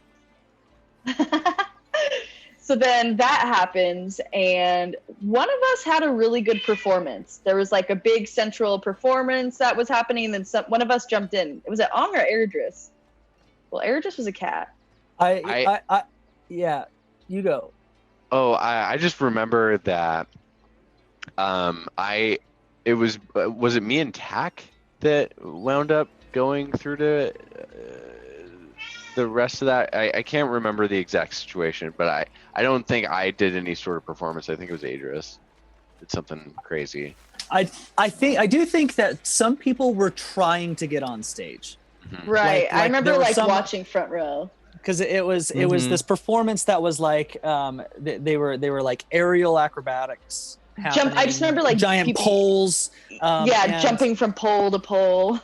So then that happens, and one of us had a really good performance. There was like a big central performance that was happening, and then one of us jumped in. Was it Ong or Airdris? Well, Airdris was a cat. Yeah, you go. Oh, I just remember that. Was it me and Tak that wound up going through to the rest of that? I can't remember the exact situation, but I don't think I did any sort of performance. I think it was Adris did something crazy. I do think that some people were trying to get on stage. Right. Like I remember watching front row. Because it was this performance that was like they were like aerial acrobatics. I just remember like giant poles. Jumping from pole to pole.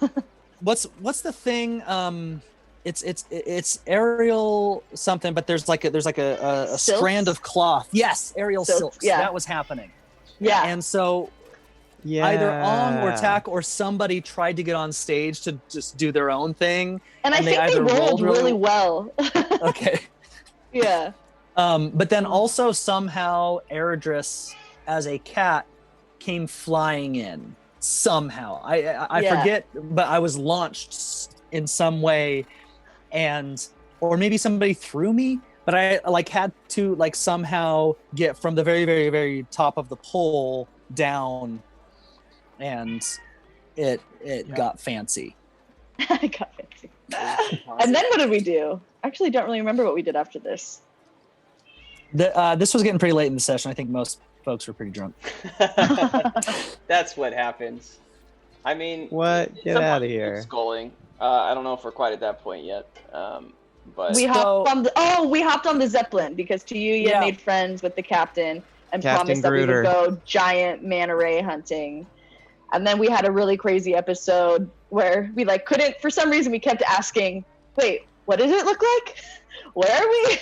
What's the thing? It's aerial something, but there's like a strand of cloth. Yes, aerial silks. Yeah. That was happening. Yeah. And so either Ong or Tak or somebody tried to get on stage to just do their own thing. And I think they rolled really well. Okay. Yeah. But then also somehow Airdris as a cat came flying in. Somehow. I forget, but I was launched in some way, or maybe somebody threw me, but I had to somehow get from the very, very, very top of the pole down, and it got fancy. It got fancy. And then what did we do? I actually don't really remember what we did after this. This was getting pretty late in the session. I think most folks were pretty drunk. That's what happens. I mean, what? Get out of here. Sculling. I don't know if we're quite at that point yet. But we hopped on the Zeppelin because to you had made friends with the captain and promised that we would go giant manta ray hunting. And then we had a really crazy episode where we couldn't, for some reason we kept asking, wait, what does it look like? Where are we?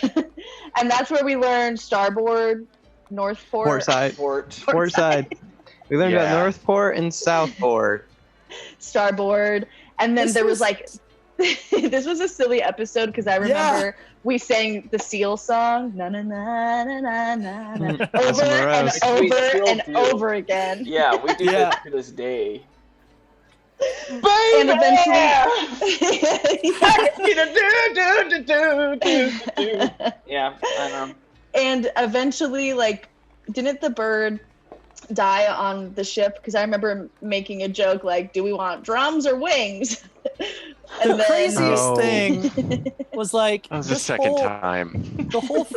And that's where we learned starboard, Northport. Portside. We learned about Northport and Southport. Starboard. And then there was this was a silly episode because I remember we sang the Seal song, na na na na na na, na over and over again. Yeah, we do that to this day. Baby! And eventually, yeah, I know. And eventually, didn't the bird die on the ship? Because I remember making a joke do we want drums or wings? And the craziest thing was that was the second time. The whole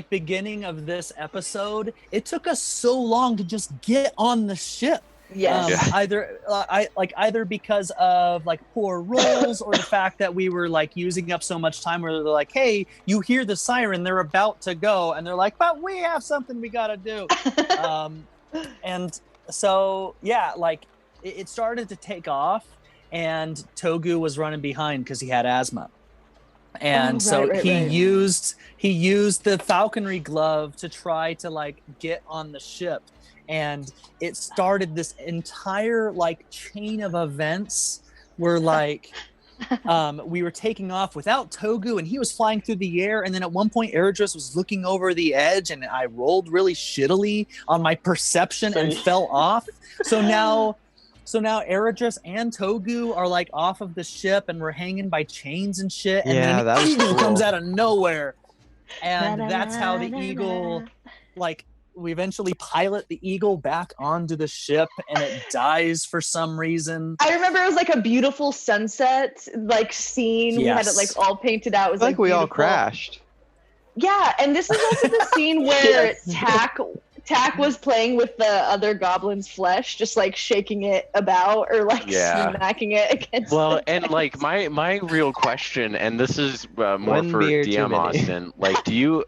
beginning of this episode, it took us so long to just get on the ship. Yes. Either because of poor rolls or the fact that we were using up so much time where they're like, hey, you hear the siren, they're about to go, and they're like, but we have something we gotta do. And so it started to take off, and Togu was running behind because he had asthma. And so right. he used the falconry glove to try to like get on the ship, and it started this entire like chain of events where like we were taking off without Togu, and he was flying through the air, and then at one point Eridris was looking over the edge, and I rolled really shittily on my perception and fell off. So now Eridris and Togu are like off of the ship, and we're hanging by chains and shit. And Yeah, then that an was eagle cool. comes out of nowhere, and that's how the eagle, like, we eventually pilot the eagle back onto the ship, and it dies for some reason. I remember it was like a beautiful sunset like scene. We had it like all painted out. It was like we all beautiful. crashed. Yeah, and this is also the scene where Yes. Tack was playing with the other goblin's flesh, just like shaking it about or like smacking it against. Well, the and tank. like my real question, and this is more One for beer too DM many. Austin, like, do you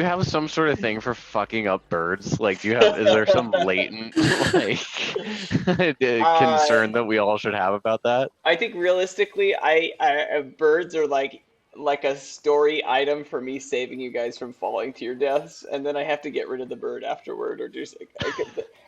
have some sort of thing for fucking up birds? Like, is there some latent like concern that we all should have about that? I think realistically, birds are like a story item for me saving you guys from falling to your deaths, and then I have to get rid of the bird afterward, or do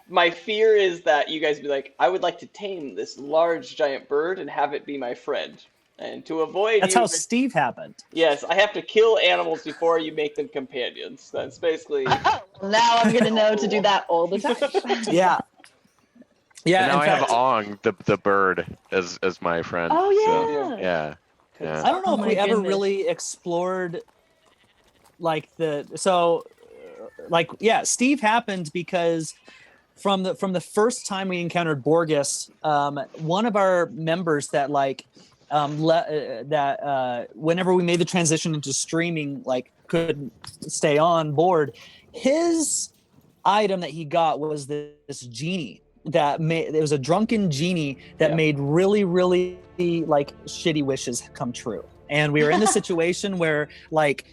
my fear is that you guys be like, I would like to tame this large giant bird and have it be my friend, and to avoid That's how Steve happened. Yes, I have to kill animals before you make them companions. That's basically. Oh, now I'm gonna know to do that all the time. Yeah. Yeah. And now in I fact, have Ong, the bird, as my friend. Oh So, yeah. yeah. I don't know Oh if my we ever goodness. really explored like Steve happened because from the first time we encountered Borges, one of our members that whenever we made the transition into streaming, like, couldn't stay on board. His item that he got was this genie that it was a drunken genie that made really, really like shitty wishes come true. And we were in the situation where like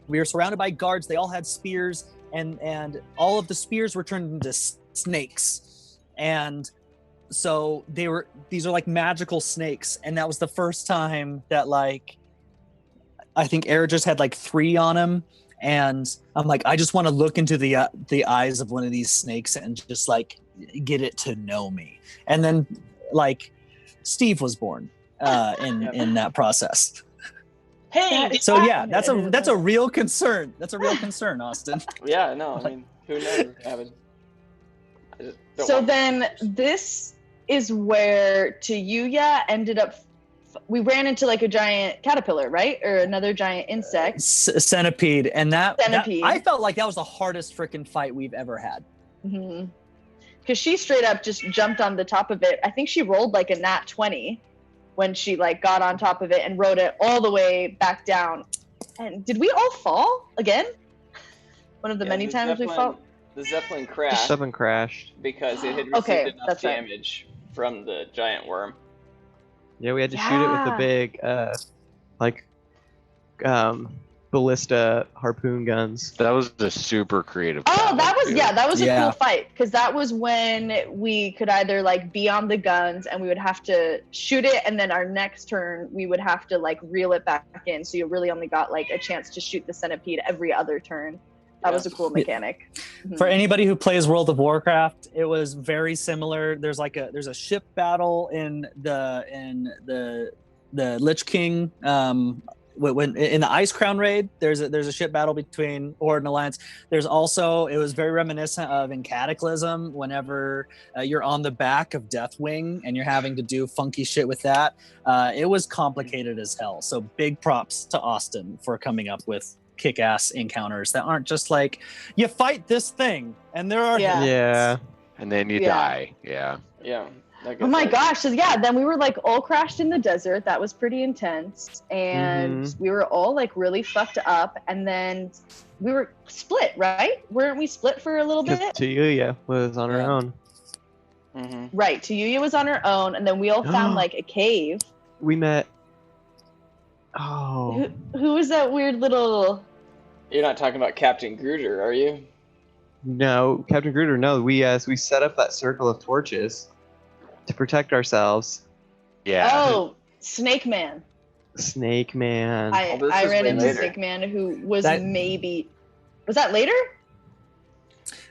we were surrounded by guards. They all had spears, and all of the spears were turned into snakes. And so these are like magical snakes. And that was the first time that like, I think Eric just had like 3 on him. And I'm like, I just want to look into the eyes of one of these snakes and just like get it to know me. And then like Steve was born in that process. Hey. So yeah, that's a real concern. That's a real concern, Austin. Yeah, no, I mean, who knows? So then this is where Tuyuya ended up. We ran into like a giant caterpillar, right? Or another giant insect. Centipede. And Centipede. I felt like that was the hardest freaking fight we've ever had. Mm-hmm. Because she straight up just jumped on the top of it. I think she rolled like a nat 20 when she like got on top of it and rode it all the way back down. And did we all fall again? One of the many times we fell? The Zeppelin crashed. Something crashed. Because it had received enough that's right. damage from the giant worm. Yeah, we had to shoot it with the big, ballista harpoon guns. That was a super creative. Oh, that was too. that was a cool fight, because that was when we could either like be on the guns and we would have to shoot it, and then our next turn we would have to like reel it back in, so you really only got like a chance to shoot the centipede every other turn. That was a cool mechanic. For anybody who plays World of Warcraft, it was very similar. There's a ship battle in the Lich King. When in the Ice Crown raid, there's a ship battle between Horde and Alliance. There's also, it was very reminiscent of in Cataclysm, whenever you're on the back of Deathwing and you're having to do funky shit with that. It was complicated as hell. So big props to Austin for coming up with kick-ass encounters that aren't just like, you fight this thing and there are Yeah. And then you die. Yeah. Yeah. Oh my gosh. So yeah, then we were like all crashed in the desert. That was pretty intense. And we were all like really fucked up. And then we were split, right? Weren't we split for a little bit? Tuyuya was on her own. Mm-hmm. Right. Tuyuya was on her own. And then we all found like a cave. We met. Oh. Who was that weird little... You're not talking about Captain Gruder, are you? No, Captain Gruder, no. We set up that circle of torches to protect ourselves. Yeah. Oh, Snake Man. Snake Man. I is ran way into later. Snake Man, who was That- maybe. Was that later?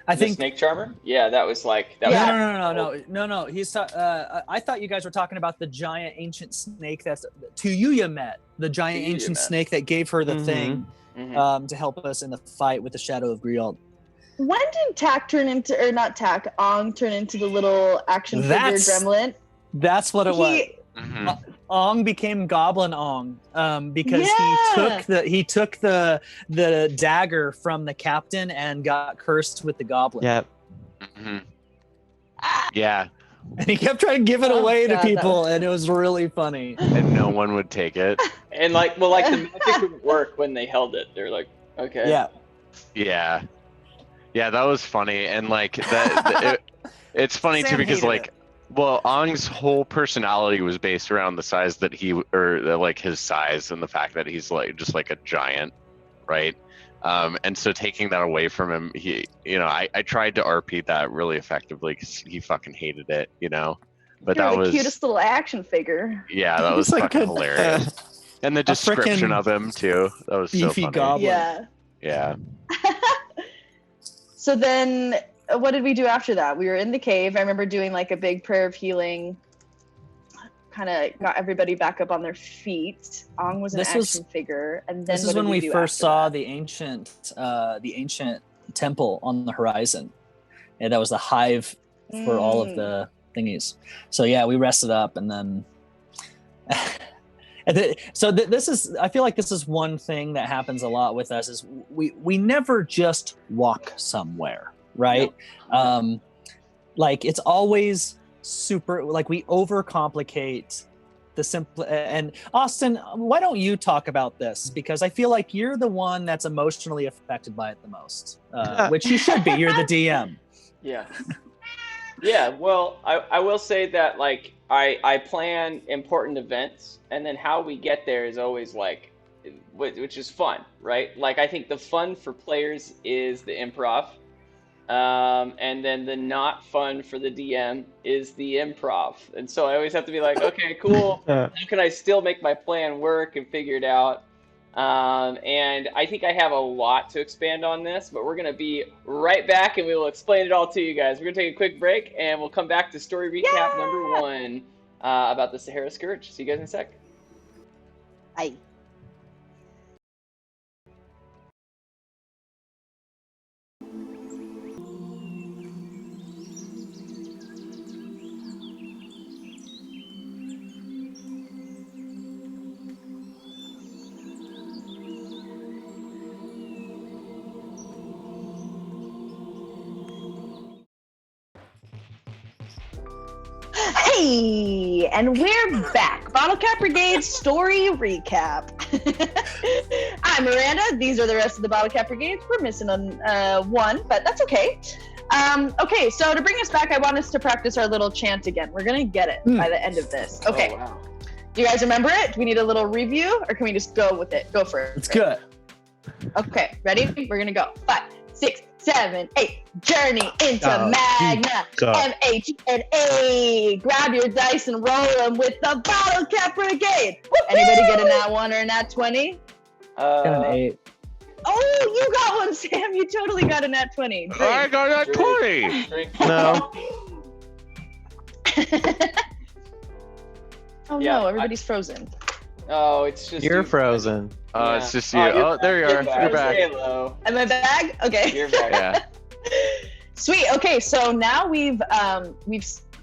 I The think Snake Charmer? Yeah, that was like that. Yeah. no. I thought you guys were talking about the giant ancient snake that's Tuyuya met, the giant Tuyuya ancient met. snake that gave her the Mhm. thing Mhm. to help us in the fight with the Shadow of Grialt. When did Tak turn into, or not Tak, Ong turn into the little action figure That's- gremlin? That's what it was. Mhm. Ong became Goblin Ong because Yeah. he took the dagger from the captain and got cursed with the goblin. Yep. Mhm. Yeah, And he kept trying to give it Oh, away to God, that people, was- and it was really funny. and no one would take it. And like, well, like the magic wouldn't work when they held it. They're like, okay. Yeah. Yeah, that was funny, and like it's funny too Sam because hated like, well, Ong's whole personality was based around the size that like his size and the fact that he's like just like a giant, right? And so taking that away from him, I tried to RP that really effectively because he fucking hated it, But You're that the was cutest little action figure. yeah, that was He's like fucking a- hilarious. And the description frickin' of him too, that was so beefy funny. goblin. Yeah. Yeah. So then, what did we do after that? We were in the cave. I remember doing like a big prayer of healing. Kind of got everybody back up on their feet. Ong was an This was- action figure, and then This what is did when we do first after saw that? the ancient temple on the horizon, and that was the hive for all of the thingies. So yeah, we rested up, and then this is, I feel like this is one thing that happens a lot with us is we never just walk somewhere, right? Like it's always super, like we overcomplicate the simple. And Austin, why don't you talk about this, because I feel like you're the one that's emotionally affected by it the most, which you should be. You're the DM. Yeah. Yeah, well, I will say that, like, I plan important events, and then how we get there is always, like, which is fun, right? Like, I think the fun for players is the improv, and then the not fun for the DM is the improv. And so I always have to be like, okay, cool, how can I still make my plan work and figure it out? And I think I have a lot to expand on this, but we're going to be right back and we will explain it all to you guys. We're going to take a quick break and we'll come back to story recap number 1 about the Sahara Scourge. See you guys in a sec. Bye. Hey, and we're back. Bottlecap Brigade story recap. I'm Miranda. These are the rest of the Bottlecap Brigade. We're missing one, but that's okay. Okay, so to bring us back, I want us to practice our little chant again. We're gonna get it by the end of this. Okay. Oh, wow. Do you guys remember it? Do we need a little review, or can we just go with it? Go for it. It's good. Okay, ready? We're gonna go. 5, 6, 7, 8. Journey into Magna. MHNA. Grab your dice and roll them with the Bottlecap Brigade. Anybody get a nat 1 or a nat 20? Got an 8. Oh, you got one, Sam. You totally got a nat 20. Drink. I got a 20. Drink. No. Oh Yeah, no, everybody's frozen. Oh, it's just You're frozen. Oh, Yeah. it's just you. you're Oh, there you are. back. You're back. Say hello. Am I back? Okay. You're back. Yeah. Sweet. Okay, so now we've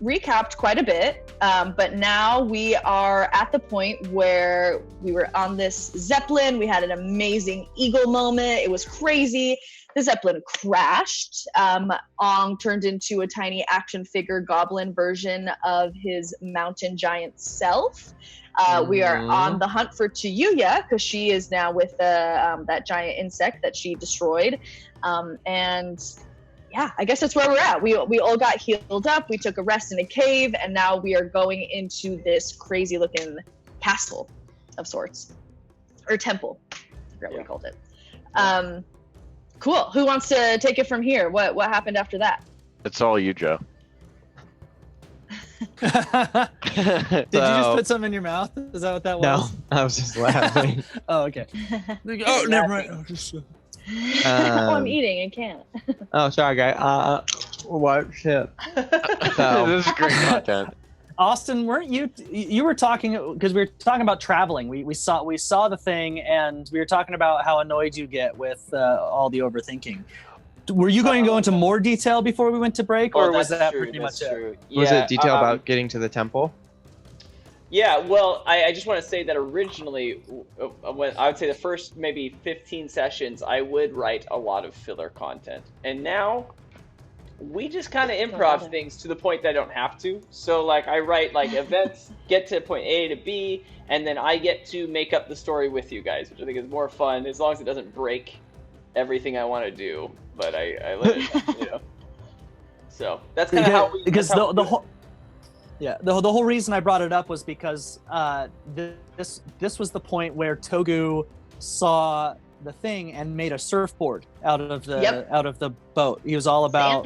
recapped quite a bit, but now we are at the point where we were on this Zeppelin. We had an amazing eagle moment. It was crazy. The Zeppelin crashed. Ong turned into a tiny action figure goblin version of his mountain giant self. We are on the hunt for Tuyuya because she is now with that giant insect that she destroyed. And yeah, I guess that's where we're at. We all got healed up. We took a rest in a cave, and now we are going into this crazy looking castle of sorts, or temple. I forgot what we called it. Cool. Who wants to take it from here? What happened after that? It's all you, Joe. Did you just So- put something in your mouth? Is that what that No, was? I was just laughing. Oh, okay. Oh, never mind. Oh, just, Oh, I'm eating. I can't. Oh, sorry, guy. What shit? So- This is great content. Austin, weren't you were talking because we were talking about traveling. We saw the thing, and we were talking about how annoyed you get with all the overthinking. Were you going to go into more detail before we went to break, or was that pretty much it? Was it detail about getting to the temple? Yeah, well, I just want to say that originally, when I would say the first maybe 15 sessions, I would write a lot of filler content. And now, we just kind of improv things to the point that I don't have to. So, like, I write, like, events, get to point A to B, and then I get to make up the story with you guys, which I think is more fun, as long as it doesn't break everything I want to do. But I let it, you know. So, that's kind of how we... Because the whole... Yeah, the whole reason I brought it up was because this was the point where Togu saw the thing and made a surfboard out of the boat. He was all about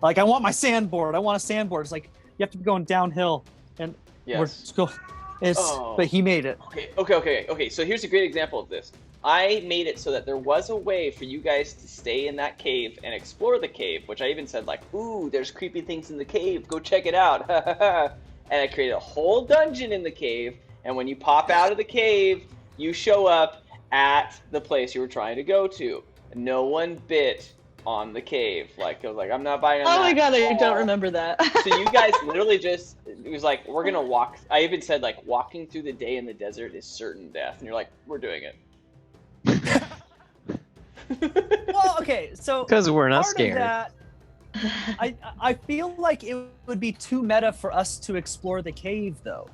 like I want my sandboard. I want a sandboard. It's like you have to be going downhill, and but he made it. Okay. So here's a great example of this. I made it so that there was a way for you guys to stay in that cave and explore the cave, which I even said, like, ooh, there's creepy things in the cave. Go check it out. And I created a whole dungeon in the cave. And when you pop out of the cave, you show up at the place you were trying to go to. No one bit on the cave. Like, I was like, I'm not buying on that. Oh my god, I don't remember that. So you guys literally just, it was like, we're going to walk. I even said, like, walking through the day in the desert is certain death. And you're like, we're doing it. Well, okay, so Because we're not part of scared. that, I feel like it would be too meta for us to explore the cave, though.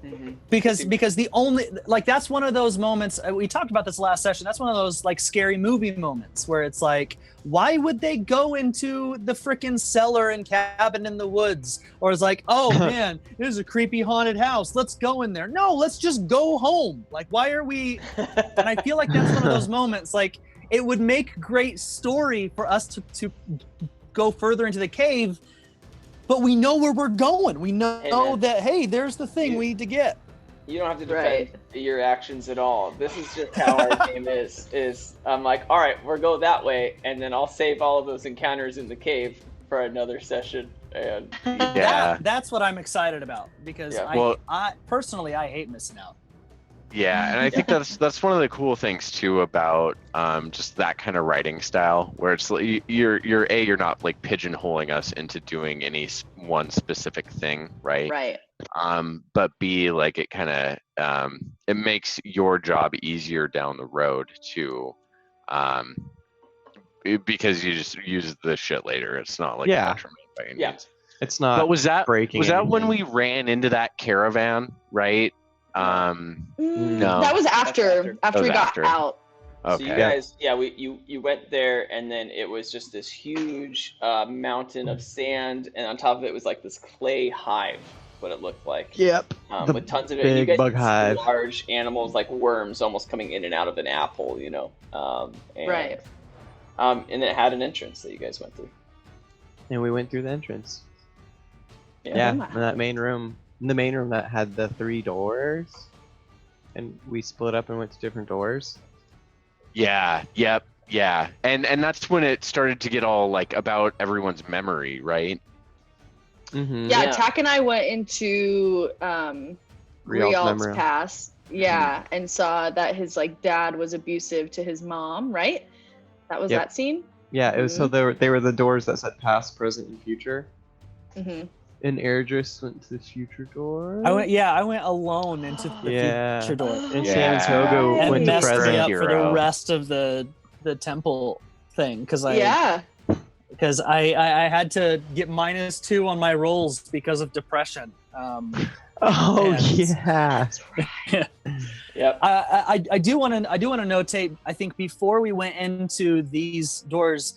Mm-hmm. Because the only, like, that's one of those moments, we talked about this last session, that's one of those like scary movie moments where it's like, why would they go into the freaking cellar and cabin in the woods? Or it's like, oh man, this is a creepy haunted house, let's go in there. No, let's just go home. Like, why are we? And I feel like that's one of those moments, like, it would make great story for us to go further into the cave, but we know where we're going. We know that, hey, there's the thing we need to get. You don't have to defend your actions at all. This is just how our game is I'm like, all right, we'll go that way, and then I'll save all of those encounters in the cave for another session. And that's what I'm excited about, because I personally, I hate missing out. Yeah, and I think that's one of the cool things too about just that kind of writing style, where it's like you're not like pigeonholing us into doing any one specific thing, right? Right. But B, like, it kind of it makes your job easier down the road too, because you just use the shit later. It's not like a detriment by any means. It's not. But was that anything. when we ran into that caravan, right? No, that was after we got out. Okay. So you guys, you went there, and then it was just this huge mountain of sand, and on top of it was like this clay hive, what it looked like. Yep. With tons of it. Big You guys bug hive. Large animals like worms almost coming in and out of an apple, you know. Right. And it had an entrance that you guys went through. And we went through the entrance. Yeah. In that main room. In the main room that had the 3 doors, and we split up and went to different doors. Yeah. And that's when it started to get all like about everyone's memory, right? Mm-hmm. Yeah, Tak and I went into Rial's past. Yeah, and saw that his like dad was abusive to his mom, right? That was that scene? Yeah, it was so they were the doors that said past, present, and future. Mm-hmm. And Airdris went to the future door. I went alone into the future door. And Shannon Togo and went to messed present. me up for the rest of the temple thing, because I had to get -2 on my rolls because of depression. Yep. I do want to notate, I think before we went into these doors,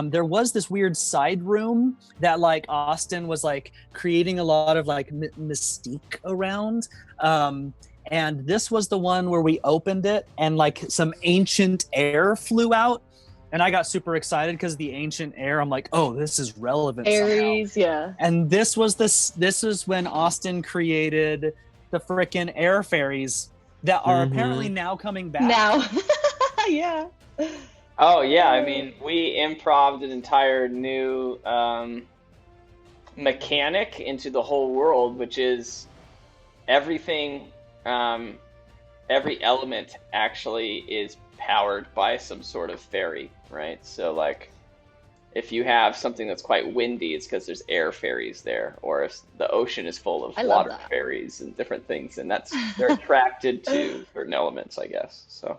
there was this weird side room that like Austin was like creating a lot of like mystique around. And this was the one where we opened it and like some ancient air flew out. And I got super excited because the ancient air. I'm like, oh, this is relevant. Aries, somehow. yeah. And this is when Austin created the frickin' air fairies that are apparently now coming back. Now, yeah. Oh yeah, I mean, we improv'd an entire new mechanic into the whole world, which is everything. Every element actually is powered by some sort of fairy, right? So like, if you have something that's quite windy, it's because there's air fairies there, or if the ocean is full of water fairies and different things, and they're attracted to certain elements, I guess. So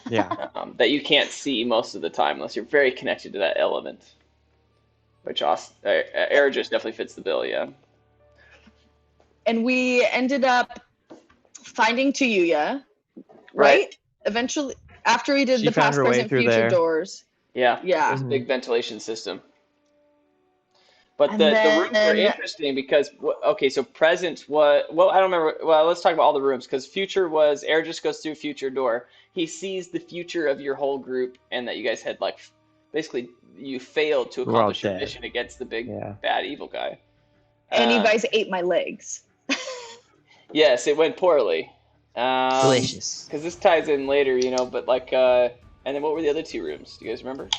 Yeah. that you can't see most of the time unless you're very connected to that element. Which air just definitely fits the bill, yeah. And we ended up finding Tuyuya, right? Eventually, after we did She the found past, her way present, through future there. doors. Yeah. Yeah. There's a big ventilation system. But And the rooms were then- interesting because, okay, so present was, well, I don't remember. Well, let's talk about all the rooms, because future was, air just goes through future door. He sees the future of your whole group, and that you guys had, like, basically, you failed to We're all accomplish your dead. mission against the big, Yeah. bad evil guy. And you guys ate my legs. Yes, it went poorly. Delicious. Because this ties in later, you know, but like, and then what were the other 2 rooms? Do you guys remember?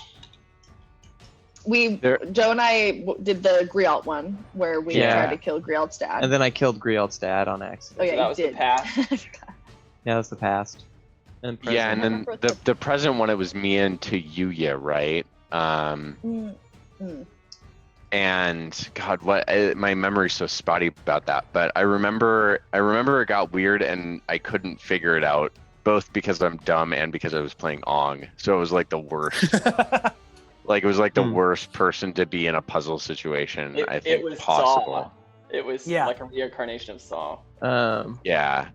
Joe and I did the Grialt one, where we Yeah. tried to kill Grialt's dad. And then I killed Grialt's dad on accident. Oh yeah, So that you was the did. past. Yeah, that's the past. And Yeah, and then present. the present one, it was me and Tuyuya, right? And God, my memory's so spotty about that. But I remember it got weird, and I couldn't figure it out, both because I'm dumb and because I was playing Ong. So it was like the worst. Like it was like the worst person to be in a puzzle situation. I think it was possible. Saw. It was like a reincarnation of Saw. Yeah.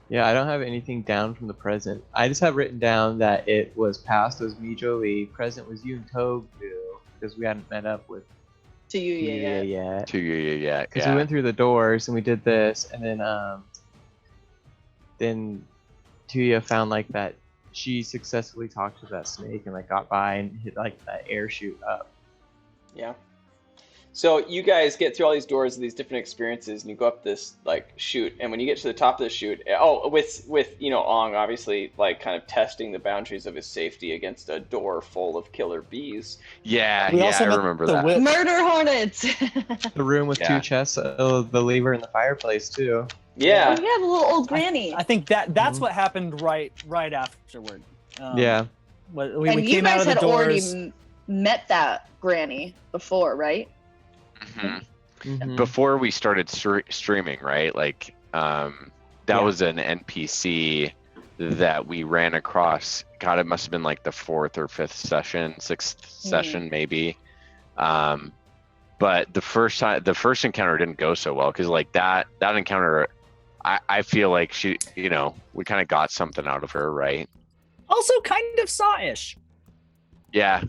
Yeah, I don't have anything down from the present. I just have written down that it was past was me, Jolie, present was you and Togu, because we hadn't met up with Tuyuya. yet. Tuyuya, yeah. Because we went through the doors and we did this, and then Tuya found like that she successfully talked to that snake and like got by and hit like that air shoot up. Yeah. So you guys get through all these doors and these different experiences, and you go up this like chute, and when you get to the top of the chute, with you know Ong obviously like kind of testing the boundaries of his safety against a door full of killer bees. Yeah, We yeah, also I met remember the that. whip. Murder hornets. The room with 2 chests, the lever in the fireplace too. Yeah. Oh yeah, the little old granny. I think that's what happened right afterward. Yeah. We and you came out guys of the had doors. already met that granny before, right? Mhm. Before we started streaming, right? Like, that was an NPC that we ran across. God, it must have been like the 4th or 5th session, 6th session maybe. But the first encounter didn't go so well, because like that encounter, I feel like she, you know, we kind of got something out of her, right? Also kind of saw-ish. Yeah,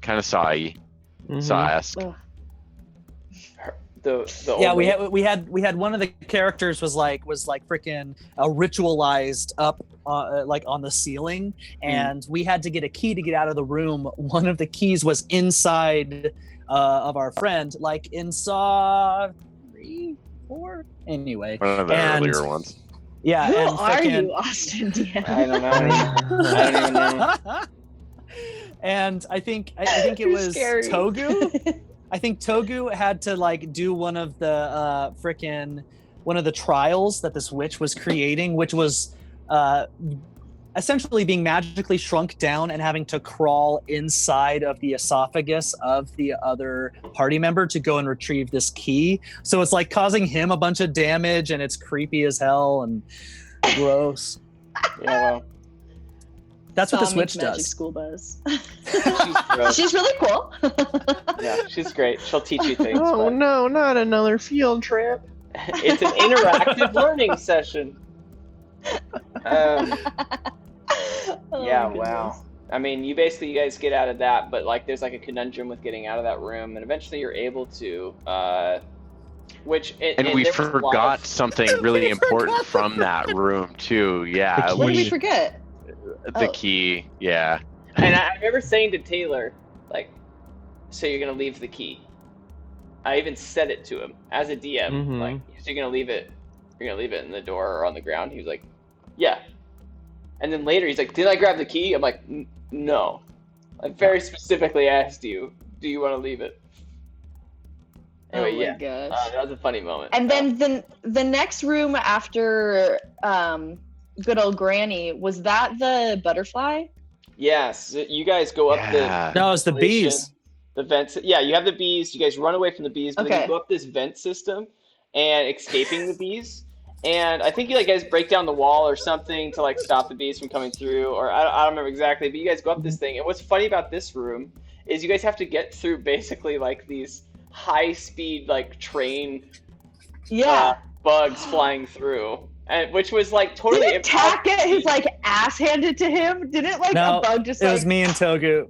kind of saw-y, saw-esque. Ugh. Yeah, we had one of the characters was like freaking ritualized up like on the ceiling, and we had to get a key to get out of the room. One of the keys was inside of our friend, like in Saw 3, 4. Anyway, One of the earlier ones. Yeah, Who and are frickin- you, Austin DM? I don't know. I don't even know. And I think it You're was scary. Togu. I think Togu had to like do one of the trials that this witch was creating, which was essentially being magically shrunk down and having to crawl inside of the esophagus of the other party member to go and retrieve this key. So it's like causing him a bunch of damage, and it's creepy as hell and gross. Yeah, well, That's what this Saw witch Magic does. School Buzz. she's gross. She's really cool. Yeah, she's great. She'll teach you things. Oh but no, not another field trip. it's an interactive learning session. Oh, Yeah, my wow. goodness. I mean, you guys get out of that, but like there's like a conundrum with getting out of that room, and eventually you're able to, And we there was a lot forgot of- something really important from that room too. Yeah, The What did key. we forget? The Oh. key, yeah. And I remember saying to Taylor, like, so you're gonna leave the key. I even said it to him as a DM, Mhm. like, so you're gonna leave it in the door or on the ground. He was like, yeah. And then later he's like, did I grab the key? I'm like, no. I very specifically asked you, do you want to leave it? Anyway, oh my yeah, gosh. that was a funny moment. And then the next room after good old Granny, was that the butterfly? yes, you guys go up Yeah. No, it's the ventilation, bees. the vents. Yeah, you have the bees. You guys run away from the bees, but then Okay. you go up this vent system and escaping the bees. And I think you guys break down the wall or something to like stop the bees from coming through, or I don't remember exactly. But you guys go up this thing, and what's funny about this room is you guys have to get through basically like these high speed like train Yeah. bugs flying through, and which was like totally Didn't Tak get his like ass handed to him? Didn't like No, a bug just It like was me and Togu.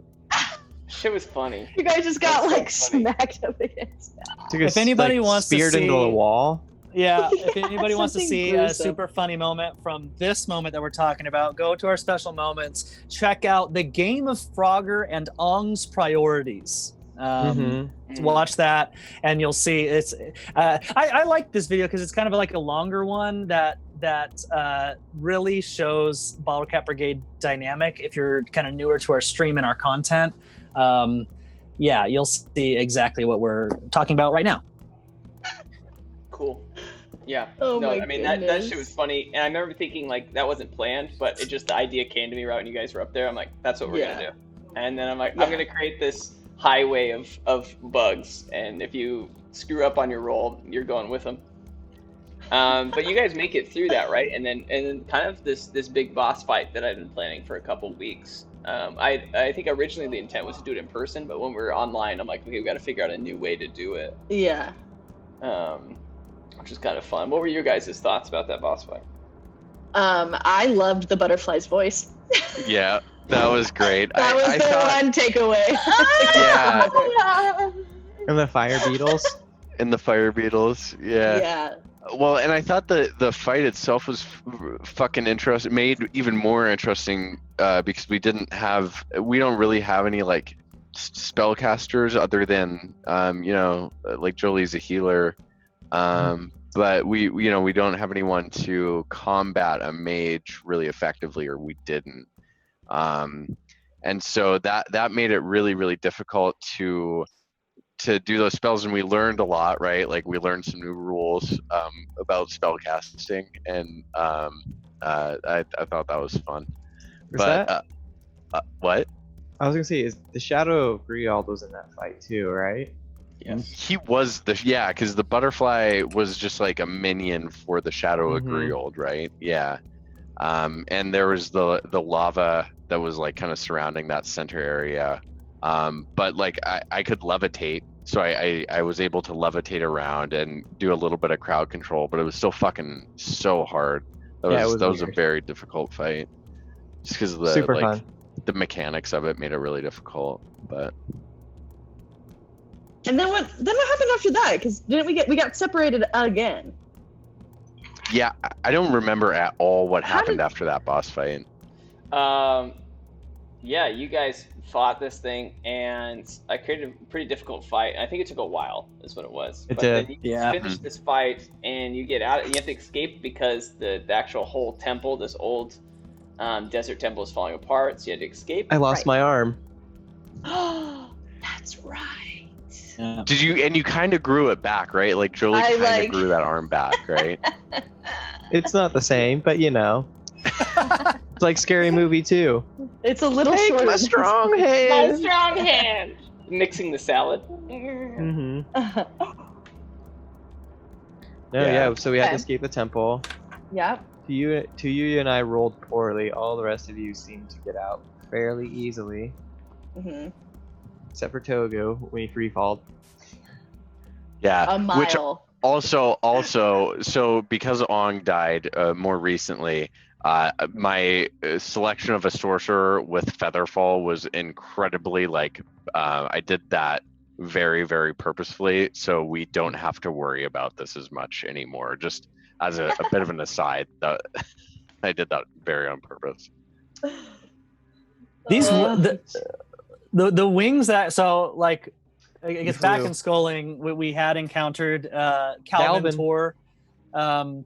shit was funny. you guys just got That's so like funny. smacked up against? Took If anybody like, wants to speared into the see- wall. Yeah, if anybody wants to Something see a gruesome. super funny moment from this moment that we're talking about, go to our special moments. Check out the Game of Frogger and Ong's Priorities. Mhm. Watch that, and you'll see it's. I like this video because it's kind of like a longer one that really shows Bottlecap Brigade dynamic. If you're kind of newer to our stream and our content, yeah, you'll see exactly what we're talking about right now. Cool. Yeah. Oh no, my I mean that goodness. shit was funny, and I remember thinking like that wasn't planned, but it just the idea came to me right when you guys were up there. I'm like, that's what we're Yeah. gonna do, and then I'm like, Yeah. I'm gonna create this highway of bugs, and if you screw up on your roll, you're going with them. But you guys make it through that, right? And then kind of this big boss fight that I've been planning for a couple weeks. I think originally the intent was to do it in person, but when we were online, I'm like, okay, we got to figure out a new way to do it. Yeah. Which is kind of fun. What were your guys' thoughts about that boss fight? I loved the butterfly's voice. Yeah, that was great. That was I the thought one takeaway. Yeah. And the fire beetles. in the fire beetles, Yeah. Well, and I thought the fight itself was fucking interesting, made even more interesting because we don't really have any like spellcasters other than like Jolie's a healer, but we don't have anyone to combat a mage really effectively, or we didn't, and so that made it really, really difficult to do those spells, and we learned a lot, right? Like we learned some new rules about spell casting, and I thought that was fun. Was that? What? I was gonna say, is the Shadow of Griald was in that fight too, right? Yes. He was because the butterfly was just like a minion for the Shadow of Mhm. Griald, right? Yeah. And there was the lava that was like kind of surrounding that center area. But like I could levitate, so I was able to levitate around and do a little bit of crowd control, but it was still fucking so hard. That was a weird. very difficult fight, just because of Super the fun. the mechanics of it made it really difficult. But And then what happened after that? Because didn't we got separated again? yeah, I don't remember at all what How happened did- after that boss fight. Yeah, you guys fought this thing, and I created a pretty difficult fight. I think it took a while, is what it was. It but did. Then you Yeah. finish this fight, and you get out. You have to escape because the actual whole temple, this old desert temple, is falling apart. So you had to escape. I lost Right. my arm. That's right. Yeah. Did you? And you kind of grew it back, right? Like Jolie I, kind of like- grew that arm back, right? It's not the same, but you know, it's like Scary Movie 2. It's a little shorter. my than- strong My hand. strong hand. Mixing the salad. Mm-hmm. No, Yeah. yeah. So we had Okay. to escape the temple. Yeah. You and I rolled poorly. All the rest of you seemed to get out fairly easily, hmm except for Togo when he free falled. Yeah. A Which mile. also, so because Ong died more recently, my selection of a sorcerer with Featherfall was incredibly I did that very, very purposefully, so we don't have to worry about this as much anymore. Just as a bit of an aside, that I did that very on purpose. These Uh, the wings that so like I guess You back flew. in Sculling we had encountered Calvin Calvin. Tor, and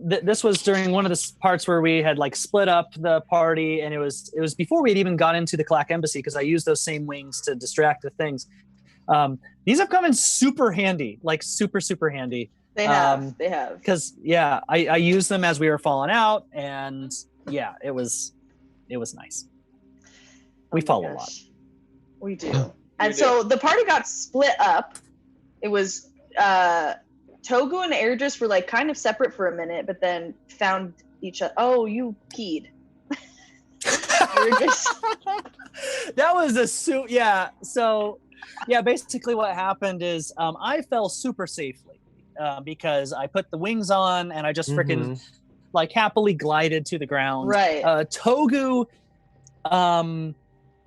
this was during one of the parts where we had like split up the party, and it was before we had even got into the Clack Embassy because I used those same wings to distract the things. These have come in super handy, like super handy. they have. They have. Because yeah, I used them as we were falling out, and yeah, it was nice. We Oh my fall a lot. gosh. We do. And so the party got split up. It was Togu and Airdris were like kind of separate for a minute, but then found each other. Oh, you peed. That was a suit. Yeah. So yeah, basically what happened is I fell super safely because I put the wings on and I just freaking like happily glided to the ground. Right. Togu,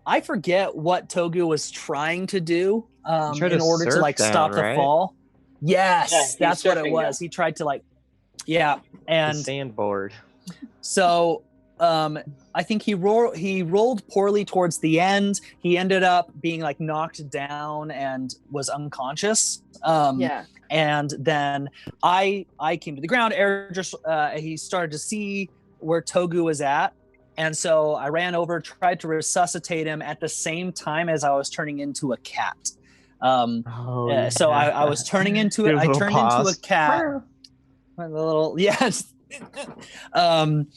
I forget what Togu was trying to do tried in to order to surf like stop down, the right? fall. Yes, Yeah, he's that's what it surfing, was. He tried to like, yeah, The and sandboard. so I think he rolled poorly towards the end. He ended up being like knocked down and was unconscious. Yeah. And then I came to the ground. Eric just he started to see where Togu was at. And so I ran over, tried to resuscitate him at the same time as I was turning into a cat. So I was turning into it. Your I little turned paws. into a cat. My little yes. And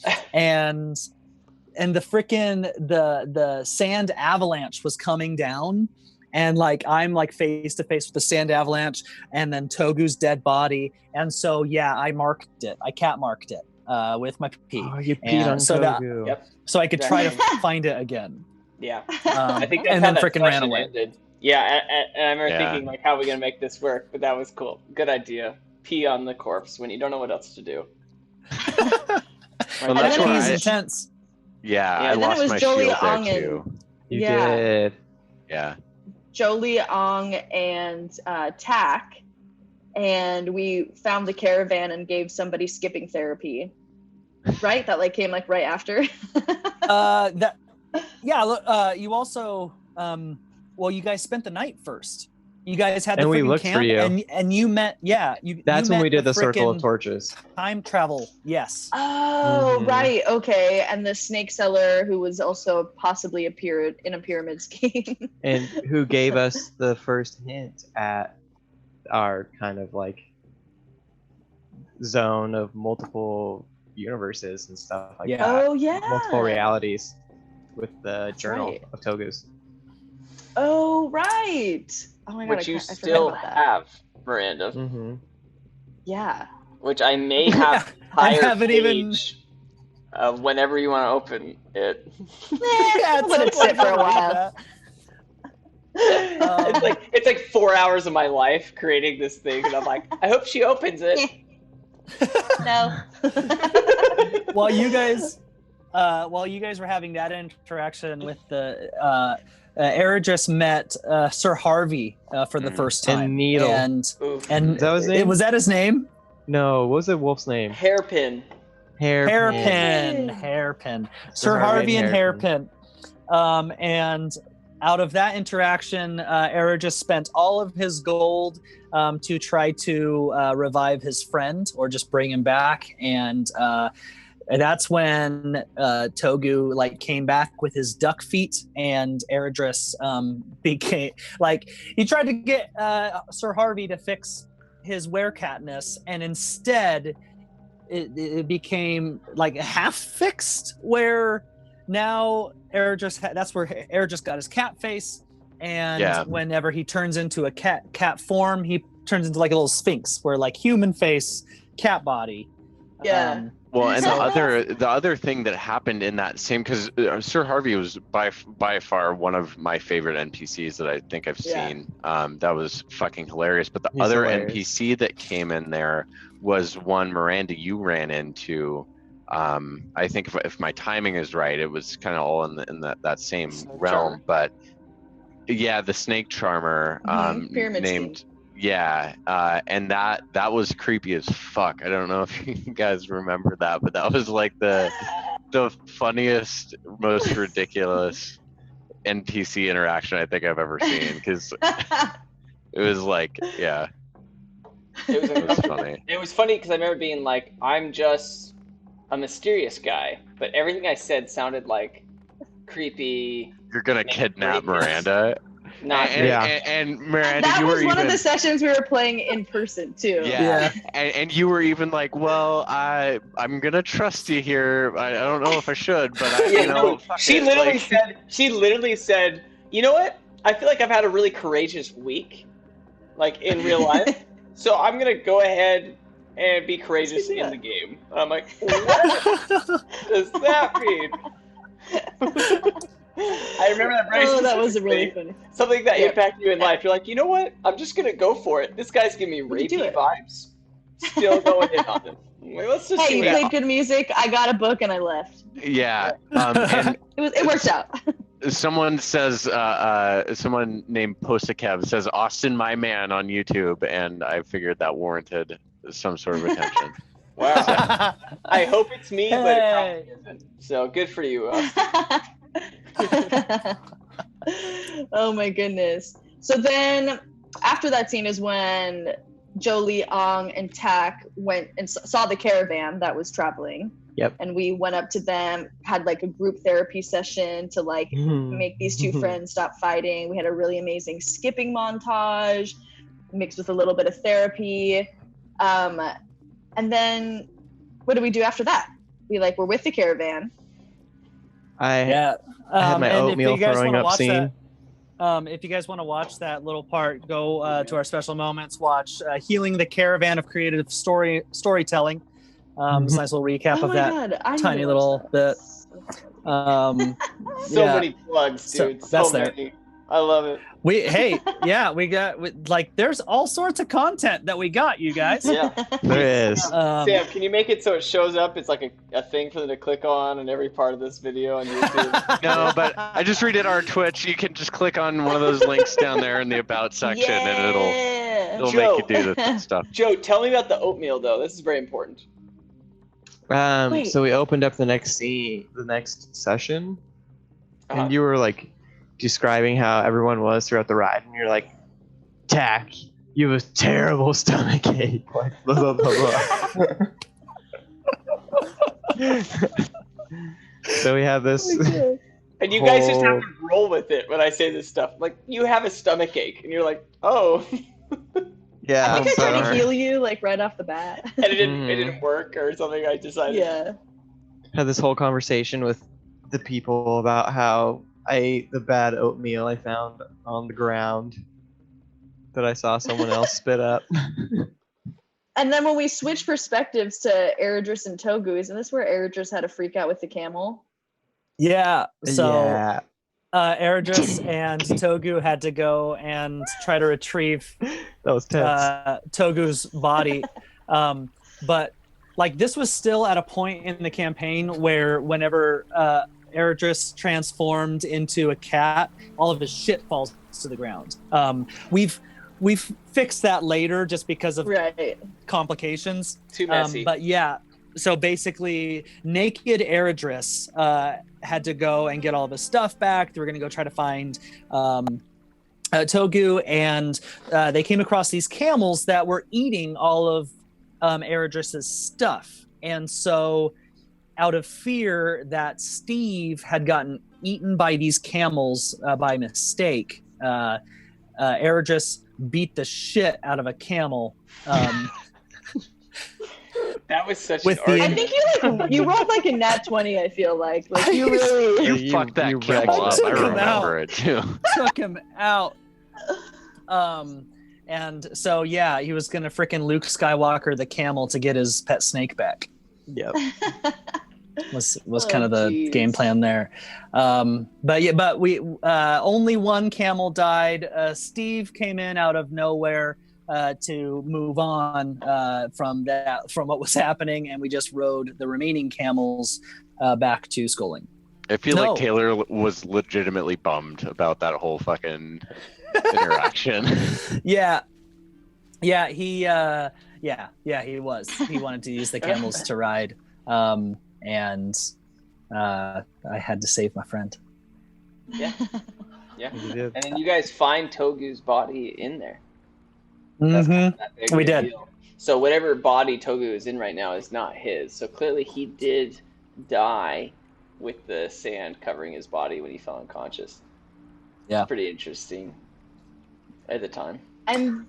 the freaking the sand avalanche was coming down, and like I'm like face to face with the sand avalanche, and then Togu's dead body. And so yeah, I marked it. I cat marked it with my pee. Oh, you peed And on so that- Togu. Yep. so I could try to find it again. Yeah. I think that's And how then that freaking ran session away. ended. Yeah, and I remember Yeah. thinking like, how are we gonna make this work? But that was cool. Good idea. Pee on the corpse when you don't know what else to do. Well, And that's then where Pee's I, intense. yeah, Yeah, I and then it lost was my Jolie shield there Ong and- too. You Yeah. did. Yeah. Jolie Ong and Tack, and we found the caravan and gave somebody skipping therapy. Right? That like came like right after. You also well, you guys spent the night first. You guys had the And we freaking looked for camp, you. and you met That's you when met we did the circle of frickin' torches. time travel. Yes. Oh, Mhm. right. Okay. And the snake seller who was also possibly appeared in a pyramid scheme. And who gave us the first hint at our kind of like zone of multiple universes and stuff like Yeah. that. Oh, yeah. Multiple realities with the journal right. of Togu's. Oh, right. Oh my god. Which you I forgot still about that. have, Miranda. Mm-hmm. Yeah. Which I may have I higher haven't even- page whenever you want to open it. Yeah, Let it sit for a while. It's like 4 hours of my life creating this thing, and I'm like, I hope she opens it. No. While you guys were having that interaction with the Era just met Sir Harvey for the first time. And Needle. Oof. Is that his name? Was that his name? No, what was the wolf's name? Hairpin. Hairpin. Sir Harvey and Hairpin. And out of that interaction, Era just spent all of his gold to try to revive his friend or just bring him back. And that's when Togu like came back with his duck feet, and Eredris became like he tried to get Sir Harvey to fix his werecatness, and instead it became like half fixed, where now that's where Eredris got his cat face, and whenever he turns into a cat form, he turns into like a little sphinx, where like human face, cat body. Yeah. Well, and the other thing that happened in that same, because Sir Harvey was by far one of my favorite NPCs that I think I've seen. That was fucking hilarious. But He's other hilarious. NPC that came in there was one Miranda you ran into. I think if my timing is right, it was kind of all in that same realm. But yeah, the snake charmer Pyramid named. scheme. Yeah, and that was creepy as fuck. I don't know if you guys remember that, but that was like the the funniest, most ridiculous NPC interaction I think I've ever seen, because it was like, yeah, It was it was funny. It was funny because I remember being like, I'm just a mysterious guy, but everything I said sounded like creepy. You're gonna kidnap Miranda. Not And Miranda, That you was were one even, of the sessions we were playing in person too. yeah. And you were even like, well, I'm gonna trust you here. I don't know if I should, but fuck she it. literally Like, said, you know what? I feel like I've had a really courageous week, like in real life. So I'm gonna go ahead and be courageous in the game. And I'm like, what does that mean? I remember that very Oh, that was specifically. really funny. Something that impacted you in life. You're like, you know what? I'm just gonna go for it. This guy's giving me We can do rapey it. vibes. Still going in on him. Like, let's just Hey, see you what played happens. good music. I got a book and I left. yeah. And It worked out. someone says, someone named Postacab says Austin, my man, on YouTube, and I figured that warranted some sort of attention. Wow. I hope it's me, but it Hey. probably isn't. So good for you. Oh my goodness. So then after that scene is when Jolie, Ong, and Tak went and saw the caravan that was traveling. Yep. And we went up to them, had like a group therapy session to like make these two friends stop fighting. We had a really amazing skipping montage mixed with a little bit of therapy. And then what do we do after that? We're with the caravan. I Yeah. had my and oatmeal if you guys throwing wanna up watch scene. if you guys want to watch that little part, go to our special moments. Watch "Healing the Caravan of Creative Storytelling." It's a nice little recap Oh of my that God, I need tiny to little watch bit. that. So Yeah. many plugs, dude. So, that's so there. many. I love it. We got like there's all sorts of content that we got, you guys. Yeah. There is. Sam, can you make it so it shows up? It's like a thing for them to click on in every part of this video on YouTube. No, but I just redid our Twitch. You can just click on one of those links down there in the About section, and it'll Joe. make you do the stuff. Joe, tell me about the oatmeal though. This is very important. Wait. So we opened up the next session, Uh-huh. and you were like describing how everyone was throughout the ride, and you're like, "Tak, you have a terrible stomach ache." Like, blah, blah, blah, blah. So we have this. And you guys just have to roll with it when I say this stuff. Like, you have a stomach ache, and you're like, oh. Yeah. I think I so- tried to heal you like right off the bat. And it didn't work or something. I decided. Yeah. had this whole conversation with the people about how I ate the bad oatmeal I found on the ground that I saw someone else spit up. And then when we switch perspectives to Eridris and Togu, isn't this where Eridris had a freak out with the camel? Yeah. So Yeah. Eridris and Togu had to go and try to retrieve That was tense. Togu's body. But like this was still at a point in the campaign where whenever Eridris transformed into a cat, all of his shit falls to the ground. We've fixed that later just because of Right. complications. Too messy. But yeah, so basically naked Eridris had to go and get all of his stuff back. They were going to go try to find Togu, and they came across these camels that were eating all of Eridris's stuff. And so out of fear that Steve had gotten eaten by these camels by mistake, Eridris beat the shit out of a camel. That was such With an the- I argument. think you rolled like a nat 20, I feel like. Like you really You fucked that you camel wrecked up. I it. Took him remember out. it too. Took him out. And so yeah, he was gonna frickin' Luke Skywalker the camel to get his pet snake back. Yep. Was Oh, kind of the geez. game plan there. But we only one camel died. Steve came in out of nowhere to move on from what was happening, and we just rode the remaining camels back to Schooling. I feel No. like Taylor was legitimately bummed about that whole fucking interaction. Yeah, he was. He wanted to use the camels to ride, and I had to save my friend. Yeah. Yeah. You did. And then you guys find Togu's body in there. Mm-hmm. Not that big of We a did. deal. So whatever body Togu is in right now is not his. So clearly he did die with the sand covering his body when he fell unconscious. Yeah. It's pretty interesting at the time. And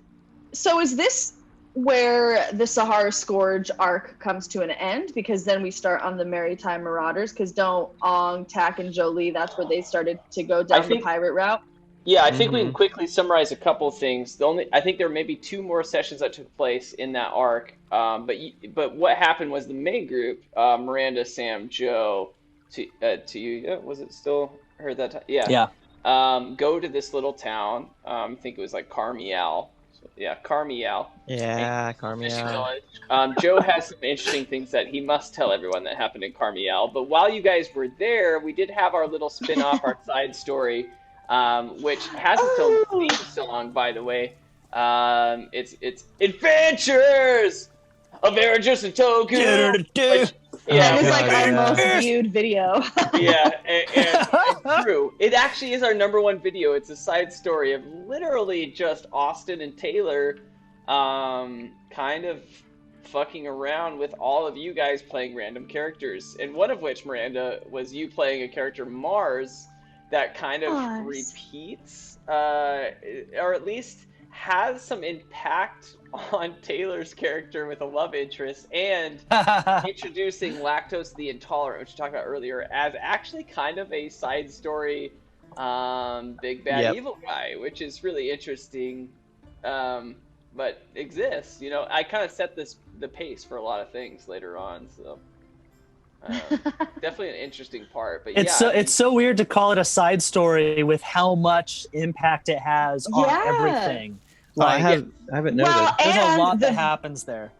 so is this where the Sahara Scourge arc comes to an end? Because then we start on the Maritime Marauders, because don't Ong, Tak, and Jolie, that's where they started to go down the pirate route? Yeah, I think we Mhm. can quickly summarize a couple things. I think there may be 2 more sessions that took place in that arc. But what happened was the main group, Miranda, Sam, Joe, to you, yeah, was it still her that time? Yeah. Yeah. Go to this little town. I think it was like Carmiel. Yeah, Carmiel. Yeah, Fish Carmia. village. Joe has some interesting things that he must tell everyone that happened in Carmiel. But while you guys were there, we did have our little spin-off, our side story, which has its own theme song, by the way. It's Adventures of Eragis and Togu. That is Oh, like our yeah. most viewed video. Yeah, and it's true. It actually is our #1 video. It's a side story of literally just Austin and Taylor kind of fucking around with all of you guys playing random characters. And one of which, Miranda, was you playing a character, Mars, that kind of Mars. repeats, or at least has some impact on Taylor's character with a love interest, and introducing Lactose the Intolerant, which we talked about earlier, as actually kind of a side story, big bad Yep. evil guy, which is really interesting, but exists. You know, I kind of set the pace for a lot of things later on, so definitely an interesting part. But It's so weird to call it a side story with how much impact it has on Yeah. everything. Oh, I Like, haven't noticed. Well, there's a and lot that happens there.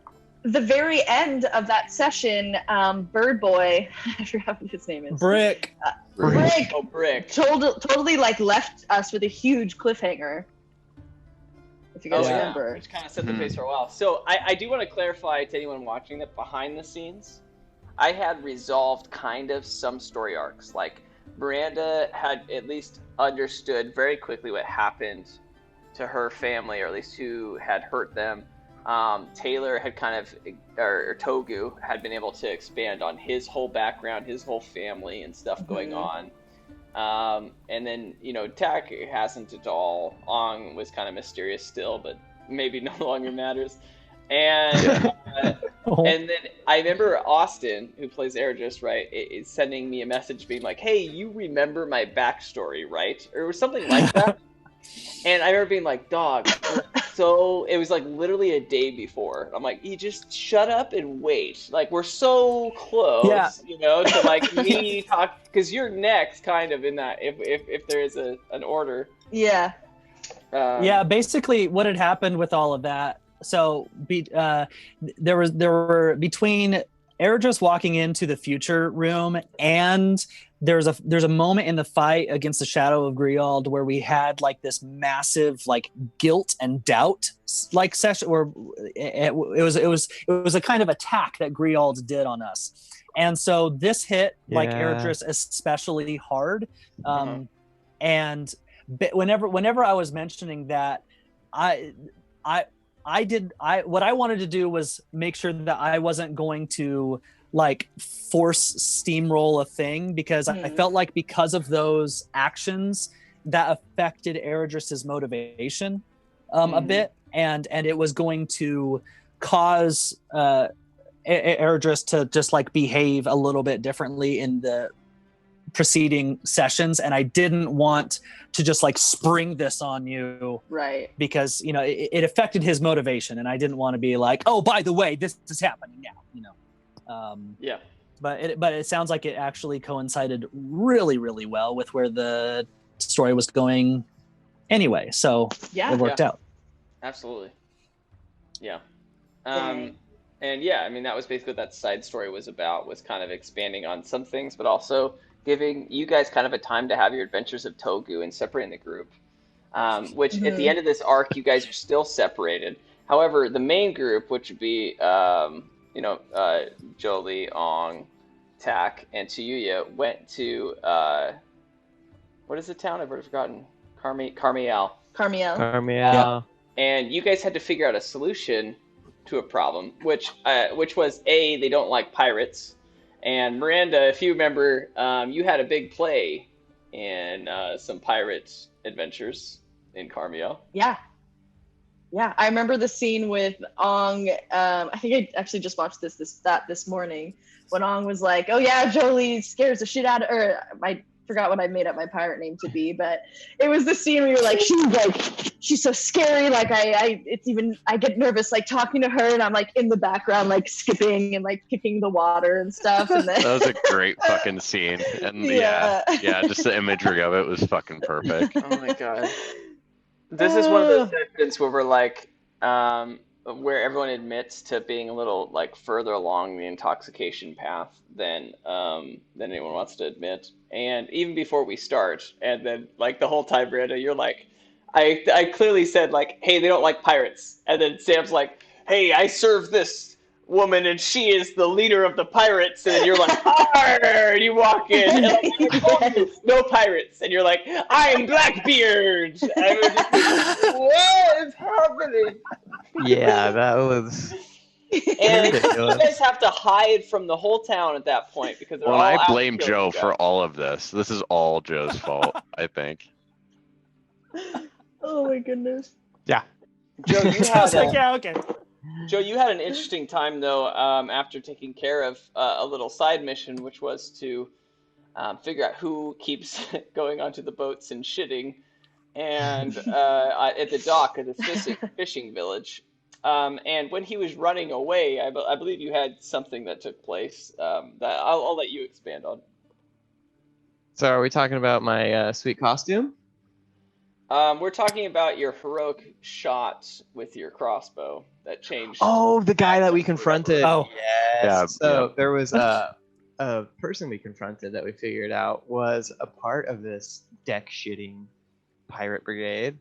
the very end of that session, Bird Boy, I forgot what his name is. Brick. Brick Oh, Brick. totally like left us with a huge cliffhanger. If you guys Oh, yeah, remember. which kind of set the Mhm. pace for a while. So I do want to clarify to anyone watching that behind the scenes, I had resolved kind of some story arcs. Like, Miranda had at least understood very quickly what happened to her family, or at least who had hurt them. Taylor had kind of, or Togu had been able to expand on his whole background, his whole family and stuff going on. And then, you know, Tak hasn't at all. Ong was kind of mysterious still, but maybe no longer matters. And and then I remember Austin, who plays Eragis, right, is sending me a message being like, "Hey, you remember my backstory, right?" Or something like that. And I remember being like, "Dog." So it was like literally a day before. I'm like, "You just shut up and wait. Like, we're so close, you know, to like me talk, because you're next, kind of in that. If there is an order." Yeah. Yeah, basically what had happened with all of that. So there were between Eragis walking into the future room, and there's a moment in the fight against the Shadow of Griald where we had like this massive like guilt and doubt like session where it was a kind of attack that Griald did on us. And so this hit like Yeah. Eragis especially hard. And whenever I was mentioning that, what I wanted to do was make sure that I wasn't going to like force steamroll a thing, because I felt like because of those actions that affected Eragis's motivation a bit, and it was going to cause Eragis to just like behave a little bit differently in the preceding sessions, and I didn't want to just like spring this on you, Right. because you know it affected his motivation, and I didn't want to be like, oh, by the way, this is happening now, you know. Yeah. But it sounds like it actually coincided really, really well with where the story was going anyway, so Yeah. it worked out. Absolutely. Yeah. Dang. And yeah, I mean, that was basically what that side story was about, was kind of expanding on some things, but also giving you guys kind of a time to have your adventures of Togu and separating the group. Which at the end of this arc, you guys are still separated. However, the main group, which would be, Jolie, Ong, Tak, and Chuyuya went to what is the town? I've already forgotten. Carmiel. Carmiel. Carmiel. And you guys had to figure out a solution to a problem, which was they don't like pirates. And Miranda, if you remember, you had a big play in some pirate adventures in Carmiel. Yeah. I remember the scene with Ong. I think I actually just watched this morning when Ong was like, "Oh yeah, Jolie scares the shit out of," or I forgot what I made up my pirate name to be, but it was the scene where you're like, she's so scary. Like I get nervous like talking to her, and I'm like in the background like skipping and like kicking the water and stuff. And then That was a great fucking scene, and yeah, just the imagery of it was fucking perfect. Oh my god. This is one of those sessions where we're like, where everyone admits to being a little like further along the intoxication path than anyone wants to admit. And even before we start, and then like the whole time, Miranda, you're like, I clearly said like, hey, they don't like pirates, and then Sam's like, hey, I serve this woman and she is the leader of the pirates, and you're like, arr, and you walk in and like, I told you, no pirates, and you're like, I'm Blackbeard, and we're just like, what is happening? Yeah, that was And ridiculous. you guys have to hide from the whole town at that point because they're Well, all I out blame killing Joe you for guys. all of this. This is all Joe's fault, I think. oh my goodness. Yeah. Joe, you I was had like, yeah, okay. Joe, you had an interesting time though after taking care of a little side mission, which was to figure out who keeps going onto the boats and shitting, and at the dock of this fishing village. And when he was running away, I believe you had something that took place that I'll let you expand on. So are we talking about my sweet costume? We're talking about your heroic shot with your crossbow that changed. Oh, the guy that we confronted. Oh. Yes. Yeah, So there was a person we confronted that we figured out was a part of this deck shitting pirate brigade.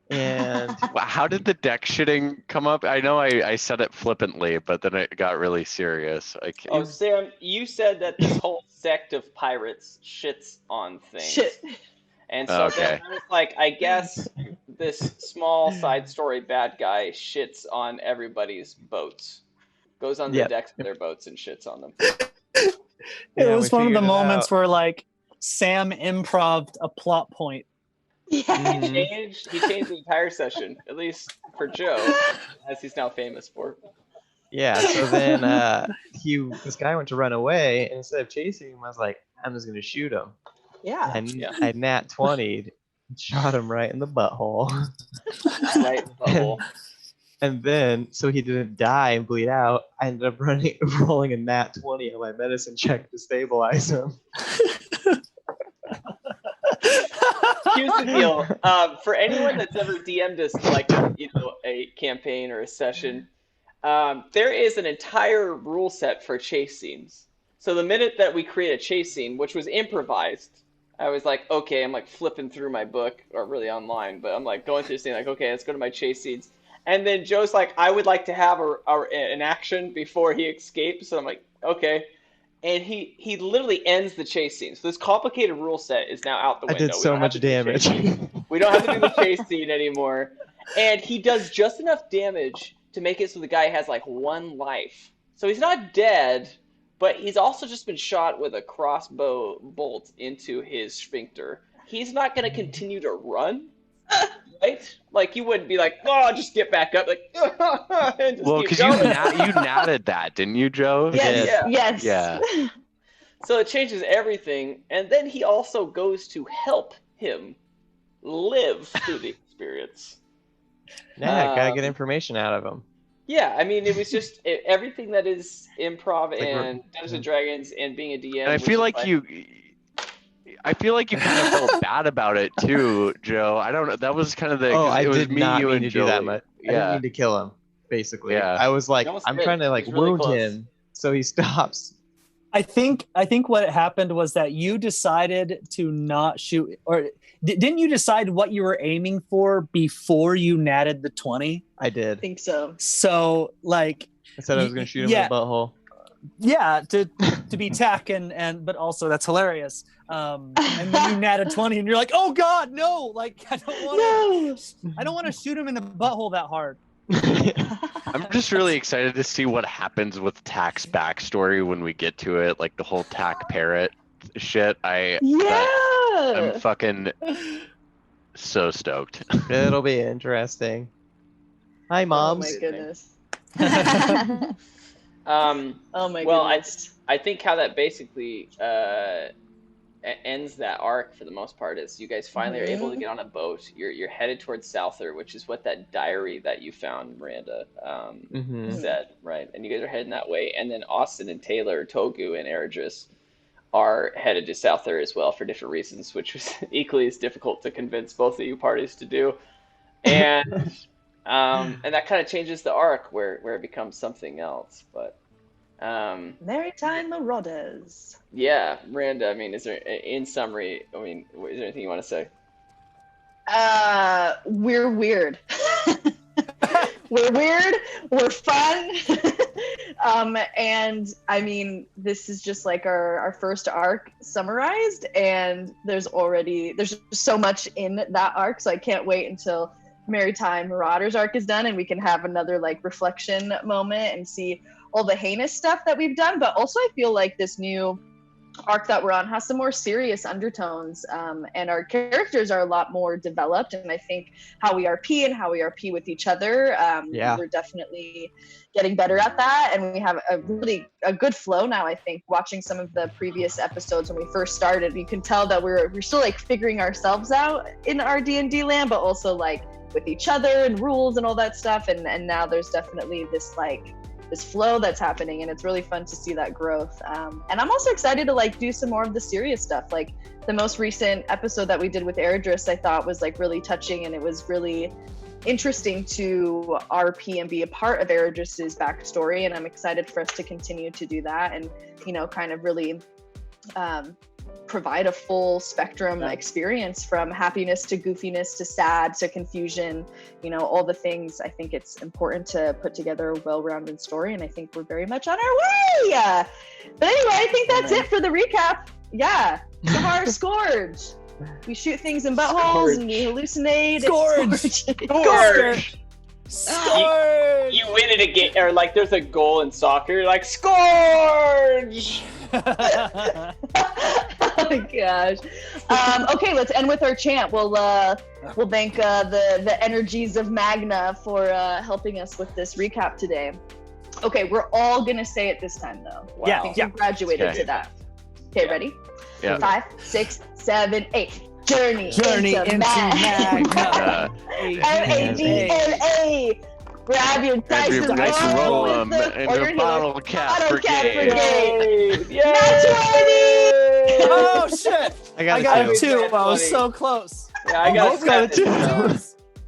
And Wow, how did the deck shitting come up? I know I said it flippantly, but then it got really serious. Oh, Sam, you said that this whole sect of pirates shits on things. Shit. And so Okay. then I was like, I guess this small side story bad guy shits on everybody's boats. Goes on the Yep. decks of their boats and shits on them. It Yeah, was we one of the figured it moments out. where like Sam improv'd a plot point. Yeah. Mhm. He changed the entire session, at least for Joe, as he's now famous for. Yeah, so then this guy went to run away, and instead of chasing him, I was like, I'm just gonna shoot him. Yeah. And Yeah. I nat 20'd, shot him right in the butthole. Right in the butthole. And then, so he didn't die and bleed out, I ended up rolling a nat 20 on my medicine check to stabilize him. Here's the deal. For anyone that's ever DM'd us like a campaign or a session, there is an entire rule set for chase scenes. So the minute that we create a chase scene, which was improvised, I was like, okay, I'm like flipping through my book, or really online, but I'm like going through this thing, like, okay, let's go to my chase scenes. And then Joe's like, I would like to have an action before he escapes. So I'm like, okay. And he literally ends the chase scene. So this complicated rule set is now out the I window. did We so don't have much to do the chase damage. scene. We don't have to do the chase scene anymore. And he does just enough damage to make it so the guy has like one life. So he's not dead, but he's also just been shot with a crossbow bolt into his sphincter. He's not going to continue to run, right? Like, you wouldn't be like, oh, just get back up. Like, and just Well, keep because going. you natted that, didn't you, Joe? Yes. Yeah. Yes. Yeah. So it changes everything. And then he also goes to help him live through the experience. Yeah, gotta get information out of him. Yeah, I mean, it was just everything that is improv like and Dungeons and Dragons and being a DM. And I feel like I feel like you kind of felt bad about it too, Joe. I don't know. That was kind of the. Oh, 'cause I it was did me, not you, mean and to do that Joey. much. I didn't mean to kill him, basically. Yeah. I was like, You almost I'm did. trying to like It was really wound close. him so he stops. I think what happened was that you decided to not shoot, or didn't you decide what you were aiming for before you natted the 20? I did. I think so. So like, I said I was gonna shoot him yeah. in the butthole. yeah, to be tech and but also that's hilarious. And then you nat a 20 and you're like, oh God, no! Like I don't want to shoot him in the butthole that hard. I'm just really excited to see what happens with Tack's backstory when we get to it, like the whole Tack parrot shit. I'm fucking so stoked. It'll be interesting. Hi, moms. Oh my goodness. Oh my well, goodness. I think how that basically ends that arc for the most part is you guys finally are able to get on a boat. You're headed towards Souther, which is what that diary that you found, Miranda, said, right? And you guys are heading that way. And then Austin and Taylor, Togu and Eredris are headed to Souther as well for different reasons, which was equally as difficult to convince both of you parties to do. And and that kind of changes the arc where it becomes something else. But Maritime Marauders. yeah, Miranda, I mean, is there, in summary, I mean, is there anything you want to say? We're weird. We're weird. We're fun. And I mean, this is just like our first arc summarized, and there's so much in that arc, so I can't wait until Maritime Marauders arc is done and we can have another like reflection moment and see all the heinous stuff that we've done. But also I feel like this new arc that we're on has some more serious undertones, and our characters are a lot more developed, and I think how we RP and how we RP with each other, we're definitely getting better at that, and we have a good flow now. I think watching some of the previous episodes when we first started, you can tell that we're still like figuring ourselves out in our D&D land, but also like with each other and rules and all that stuff, and now there's definitely this flow that's happening, and it's really fun to see that growth. And I'm also excited to like do some more of the serious stuff. Like the most recent episode that we did with Eredris, I thought was like really touching, and it was really interesting to RP and be a part of Eredris's backstory. And I'm excited for us to continue to do that, and kind of really provide a full spectrum experience from happiness to goofiness to sad to confusion, all the things. I think it's important to put together a well-rounded story, and I think we're very much on our way. But anyway, I think that's it for the recap. Yeah, Sahara Scourge. We shoot things in buttholes and we hallucinate. Scourge. You win it again, or like there's a goal in soccer, you're like Scourge. Oh my gosh. Okay, let's end with our chant. We'll thank the energies of Magna for helping us with this recap today. Okay, we're all gonna say it this time though. Wow. I think we graduated to that. Okay, ready? Yeah. 5, 6, 7, 8. Journey into Magna. MAGNA. Grab your dice and roll them in the Bottlecap Brigade. Not 20! Oh shit! I got a two. 2. I was so close. Yeah, I got two.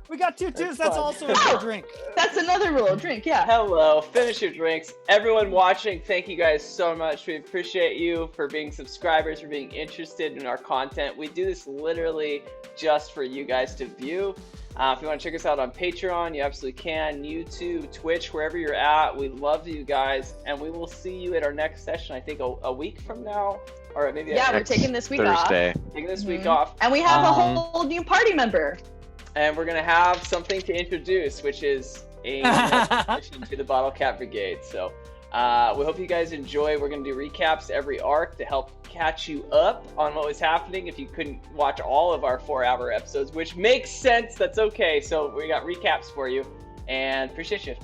We got 2 twos. That's also a good drink. That's another rule. Drink, yeah. Hello, finish your drinks. Everyone watching, thank you guys so much. We appreciate you for being subscribers, for being interested in our content. We do this literally just for you guys to view. If you want to check us out on Patreon, you absolutely can. YouTube, Twitch, wherever you're at. We love you guys, and we will see you at our next session, I think a week from now. Or maybe we're taking this week Thursday. off. Taking this week off. And we have a whole new party member. And we're going to have something to introduce, which is a addition to the Bottlecap Brigade. So we hope you guys enjoy. We're going to do recaps every arc to help catch you up on what was happening if you couldn't watch all of our 4-hour episodes, which makes sense. That's okay. So we got recaps for you, and appreciate you.